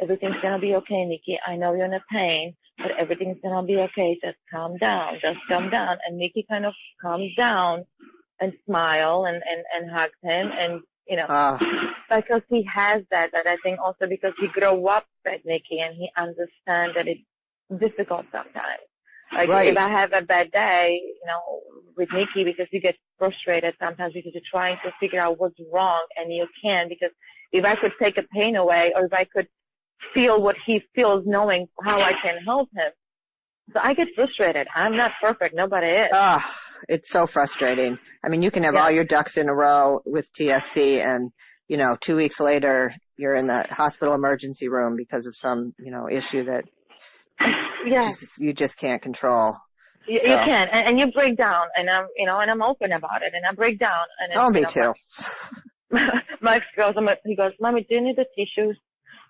everything's gonna be okay, Nicky. I know you're in a pain, but everything's gonna be okay. Just calm down. Just calm down. And Nicky kind of calms down and smile and hugs him and, you know, because he has that I think also because he grew up with Nicky and he understands that it's difficult sometimes. Like if I have a bad day, you know, with Nicky because you get frustrated sometimes because you're trying to figure out what's wrong and you can't, because if I could take a pain away or if I could feel what he feels knowing how I can help him. So I get frustrated. I'm not perfect. Nobody is. It's so frustrating. I mean, you can have all your ducks in a row with TSC and, you know, 2 weeks later you're in the hospital emergency room because of some, you know, issue that you just can't control. You can, and you break down, and I'm open about it, and I break down. And me too. Max goes, he goes, Mommy, do you need the tissues?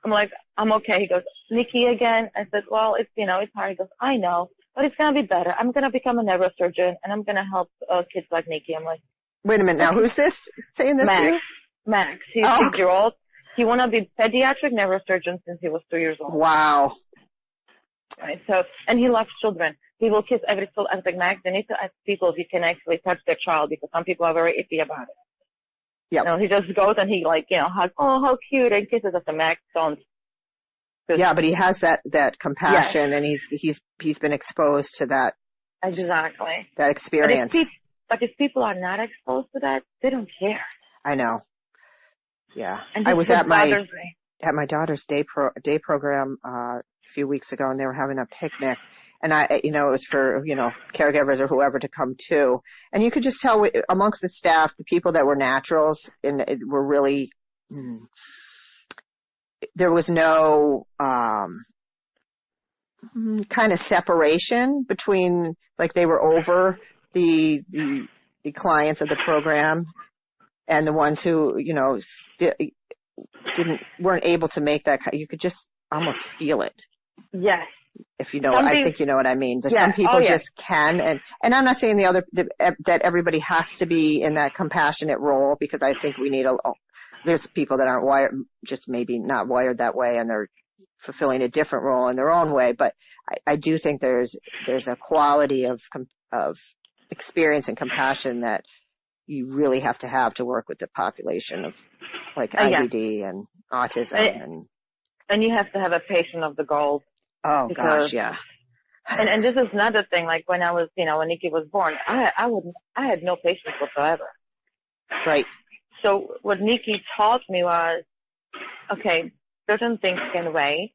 I'm like, I'm okay. He goes, Nicky again? I said, well, it's hard. He goes, I know, but it's going to be better. I'm going to become a neurosurgeon and I'm going to help kids like Nicky. I'm like, wait a minute. Now, who's this saying this to you? Max. He's 6-year-old. He want to be pediatric neurosurgeon since he was 2 years old. Wow. Right. So, and he loves children. He will kiss every child. I was like, Max, they need to ask people if you can actually touch their child because some people are very iffy about it. Yeah. You know, he just goes and he hugs, oh, how cute, and kisses us. And Max don't. Yeah, but he has that compassion, and he's been exposed to that. Exactly. That experience. But if people are not exposed to that, they don't care. I know. Yeah. And I was at my daughter's day program a few weeks ago, and they were having a picnic. And it was for, caregivers or whoever to come too. And you could just tell amongst the staff, the people that were naturals and were really, there was no, kind of separation between, like they were over the clients of the program and the ones who, weren't able to make that. You could just almost feel it. Yes. If you know, I think you know what I mean. There's some people just can, and I'm not saying that everybody has to be in that compassionate role, because I think we need there's people that aren't wired, just maybe not wired that way, and they're fulfilling a different role in their own way. But I do think there's a quality of experience and compassion that you really have to work with the population of like IBD and autism and you have to have a patient of the gold. Oh gosh, yeah. And this is another thing. Like when I was, when Nicky was born, I had no patience whatsoever. Right. So what Nicky taught me was, okay, certain things can wait.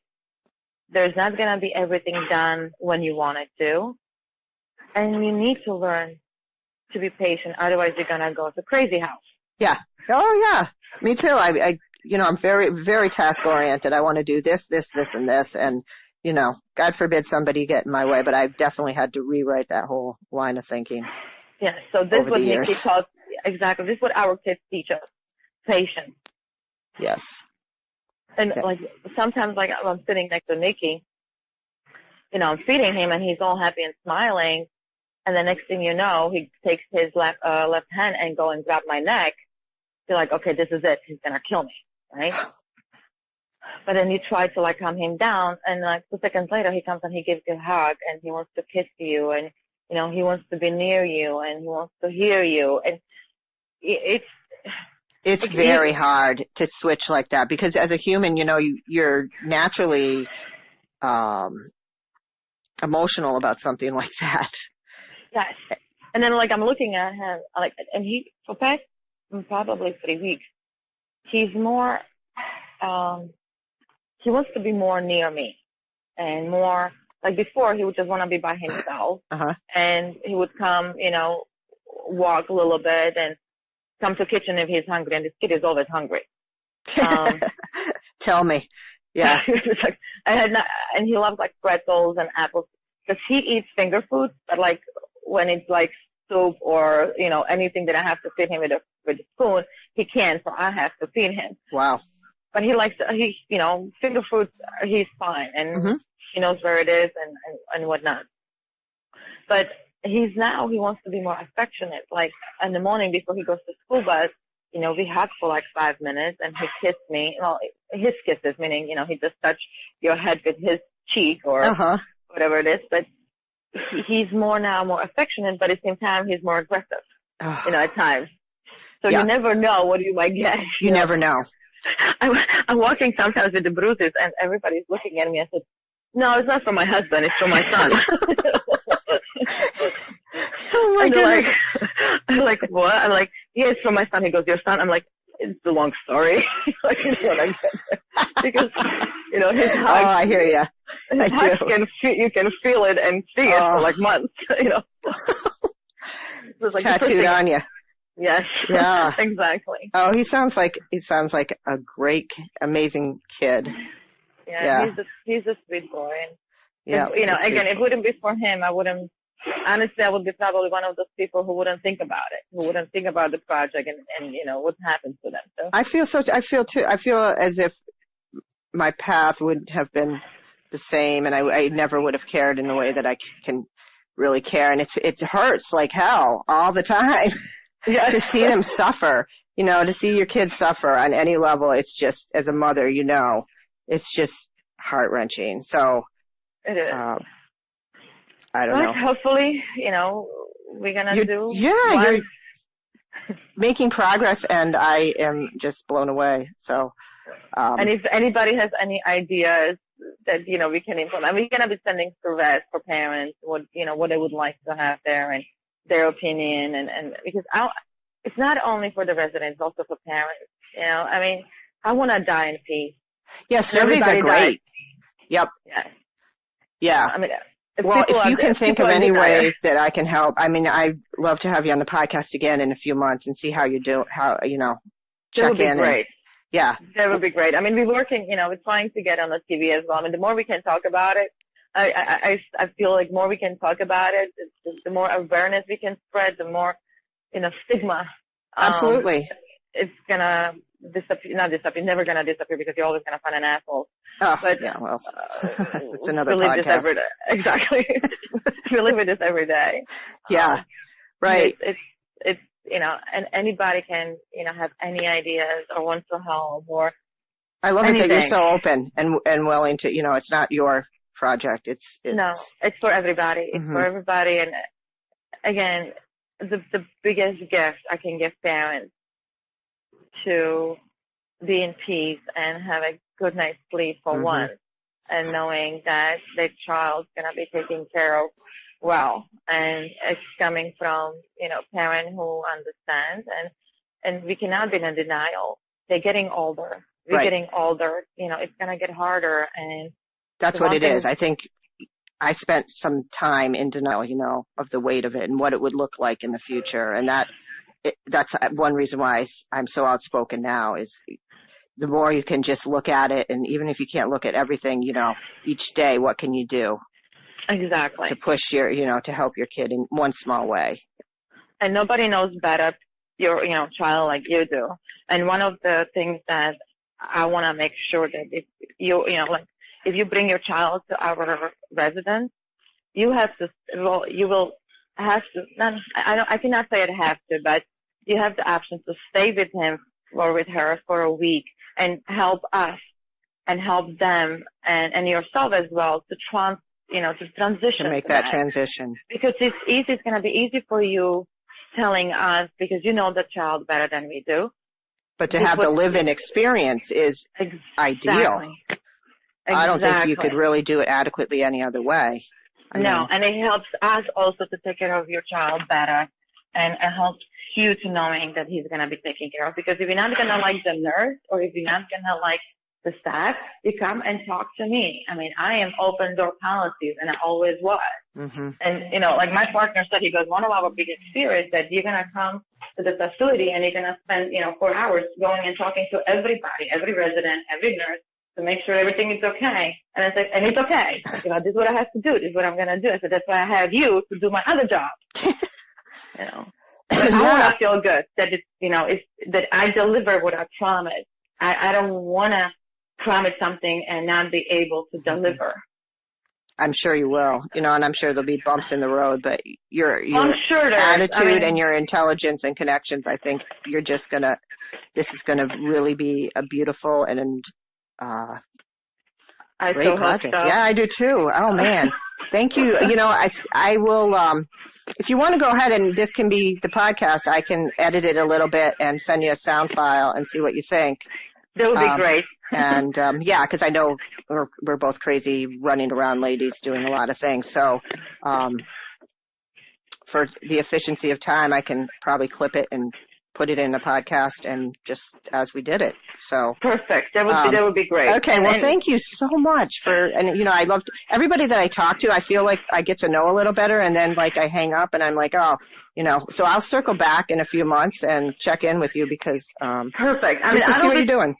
There's not gonna be everything done when you want it to, and you need to learn to be patient. Otherwise, you're gonna go to crazy house. Yeah. Oh yeah. Me too. I'm very, very task oriented. I want to do this, and this, and God forbid somebody get in my way, but I've definitely had to rewrite that whole line of thinking. Yeah, so this is what Nicky taught. Exactly. This is what our kids teach us. Patience. Yes. And like sometimes like I'm sitting next to Nicky, I'm feeding him and he's all happy and smiling. And the next thing you know, he takes his left hand and go and grab my neck. You're like, okay, this is it. He's going to kill me. Right? But then you try to like calm him down, and like 2 seconds later he comes and he gives you a hug and he wants to kiss you, and he wants to be near you and he wants to hear you, and It's very hard to switch like that because as a human, you know, you're naturally emotional about something like that. Yes. And then, like, I'm looking at him, like, and he, for past probably 3 weeks, he's more, he wants to be more near me and more, like before, he would just want to be by himself. And he would come, you know, walk a little bit and come to the kitchen if he's hungry, and this kid is always hungry. Tell me. Yeah. Like, and he loves like pretzels and apples because he eats finger foods, but like when it's like soup or, you know, anything that I have to feed him with a spoon, he can't, so I have to feed him. Wow. But he likes, you know, finger foods, he's fine, and he knows where it is and whatnot. But he wants to be more affectionate. Like in the morning before he goes to school bus, you know, we hug for like 5 minutes and he kissed me. Well, his kisses, meaning, you know, he just touched your head with his cheek or whatever it is. But he's more affectionate, but at the same time, he's more aggressive, you know, at times. So you never know what you might get. You never know. I'm walking sometimes with the bruises and everybody's looking at me. I said, no, it's not for my husband. It's for my son. Oh my goodness. I'm like, what? I'm like, yeah, it's for my son. He goes, your son? I'm like, it's a long story. Like, you know what I get? Because, you know, his hug. Oh, I hear you. His hug you can feel it and see it for like months, you know. So it's like tattooed on you. Yes. Yeah. Exactly. Oh, he sounds like a great, amazing kid. Yeah. He's a sweet boy. And yeah. You know, again, if it wouldn't be for him, I would be probably one of those people who wouldn't think about it, who wouldn't think about the project and you know, what happens to them. So I feel as if my path would have been the same and I never would have cared in the way that I can really care. And it hurts like hell all the time. Yes. To see them suffer, you know, to see your kids suffer on any level, it's just, as a mother, you know, it's just heart-wrenching. So, it is. I don't know. Hopefully, you know, we're going to do. Yeah, you're making progress, and I am just blown away. So, and if anybody has any ideas that, you know, we can implement, we're going to be sending surveys for parents, what they would like to have there and their opinion, and because it's not only for the residents, also for parents. You know, I mean, I want to die in peace. Yes, surveys are great. Yep. Yes. Yeah. I mean, if you can think of any way that I can help, I mean, I'd love to have you on the podcast again in a few months and see how you do, you know, check in. That would be great. Yeah. That would be great. I mean, we're working, you know, we're trying to get on the TV as well. I mean, the more we can talk about it, I feel like more we can talk about it, the more awareness we can spread, the more, you know, stigma. Absolutely. It's gonna never gonna disappear because you're always gonna find an asshole. Oh, but, yeah, well, it's another podcast. We live this every day. Exactly. We live with this every day. Yeah. Right. It's, you know, and anybody can, you know, have any ideas or wants to help or I love anything. it that you're so open and willing to, you know, it's not your project. It's no, it's for everybody. It's for everybody. And again, the biggest gift I can give parents to be in peace and have a good night's sleep for one, and knowing that their child's gonna be taken care of well, and it's coming from, you know, parent who understands, and we cannot be in denial. They're getting older. We're getting older. You know, it's gonna get harder, and that's what it is. I think I spent some time in denial, you know, of the weight of it and what it would look like in the future, and that's one reason why I'm so outspoken now is the more you can just look at it, and even if you can't look at everything, you know, each day, what can you do? Exactly. To push to help your kid in one small way. And nobody knows better your, you know, child like you do. And one of the things that I want to make sure that if you bring your child to our residence, you will have to, I cannot say it have to, but you have the option to stay with him or with her for a week and help us and help them and yourself as well to transition. To make that transition. Because it's going to be easy for you telling us because you know the child better than we do. But to have the live-in experience is ideal. Exactly. I don't think you could really do it adequately any other way. No, and it helps us also to take care of your child better, and it helps you to knowing that he's going to be taken care of. Because if you're not going to like the nurse, or if you're not going to like the staff, you come and talk to me. I mean, I am open door policies, and I always was. Mm-hmm. And, you know, like my partner said, he goes, one of our biggest fears is that you're going to come to the facility and you're going to spend, 4 hours going and talking to everybody, every resident, every nurse, to make sure everything is okay. And I said, and it's okay. This is what I have to do. This is what I'm going to do. I said, that's why I have you to do my other job. But I want to feel good that it's that I deliver what I promise. I don't want to promise something and not be able to deliver. I'm sure you will, and I'm sure there'll be bumps in the road, but your sure attitude and your intelligence and connections, I think this is gonna really be a beautiful and great project. So. Yeah, I do too. Oh man. Thank you. I will, if you want to go ahead and this can be the podcast, I can edit it a little bit and send you a sound file and see what you think. That would be great. And, because I know we're both crazy running around ladies doing a lot of things. So, for the efficiency of time, I can probably clip it and put it in the podcast and just as we did it. So perfect. That would be great. Okay. Well, thank you so much I loved everybody that I talk to. I feel like I get to know a little better, and then I hang up and I'm like, so I'll circle back in a few months and check in with you because, perfect. I see what you're doing.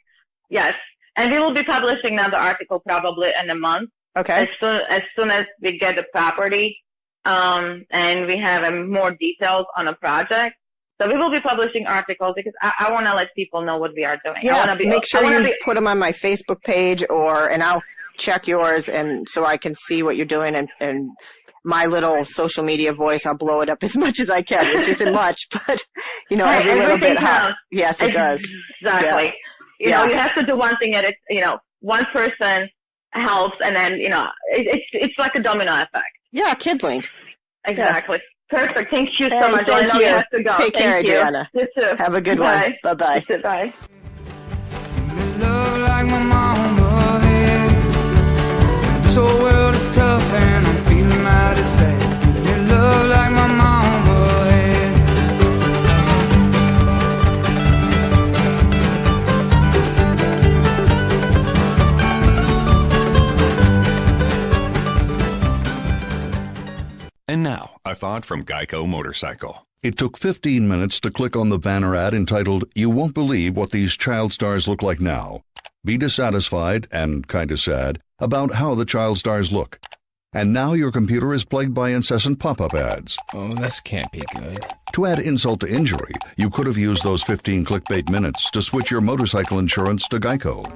Yes. And we will be publishing another article probably in a month. Okay. As soon as we get the property, and we have more details on a project. So we will be publishing articles because I want to let people know what we are doing. Yeah, make sure you put them on my Facebook page and I'll check yours and so I can see what you're doing and my little social media voice, I'll blow it up as much as I can, which isn't much, but every little bit helps. Yes, it does. Exactly. Yeah. You have to do one thing at one person helps and then, it's like a domino effect. Yeah, kindling. Exactly. Yeah. Perfect. Thank you so much. Thank you. You have to go. Take care, Adriana. You too. Have a good one. Bye-bye. You too. Bye. Love like my mama had. This whole world is tough and I'm feeling mighty sad. Love like my mama had. And now, a thought from Geico Motorcycle. It took 15 minutes to click on the banner ad entitled, "You Won't Believe What These Child Stars Look Like Now." Be dissatisfied, and kinda sad, about how the child stars look. And now your computer is plagued by incessant pop-up ads. Oh, this can't be good. To add insult to injury, you could have used those 15 clickbait minutes to switch your motorcycle insurance to Geico.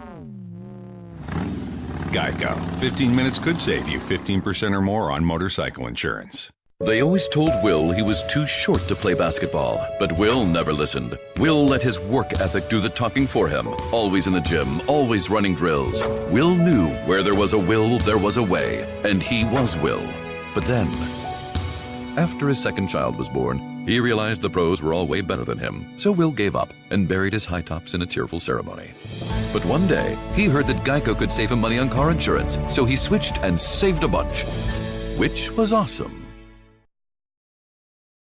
Geico. 15 minutes could save you 15% or more on motorcycle insurance. They always told Will he was too short to play basketball, but Will never listened. Will let his work ethic do the talking for him. Always in the gym, always running drills. Will knew where there was a will, there was a way, and he was Will. But then, after his second child was born, he realized the pros were all way better than him. So Will gave up and buried his high tops in a tearful ceremony. But one day, he heard that Geico could save him money on car insurance, so he switched and saved a bunch, which was awesome.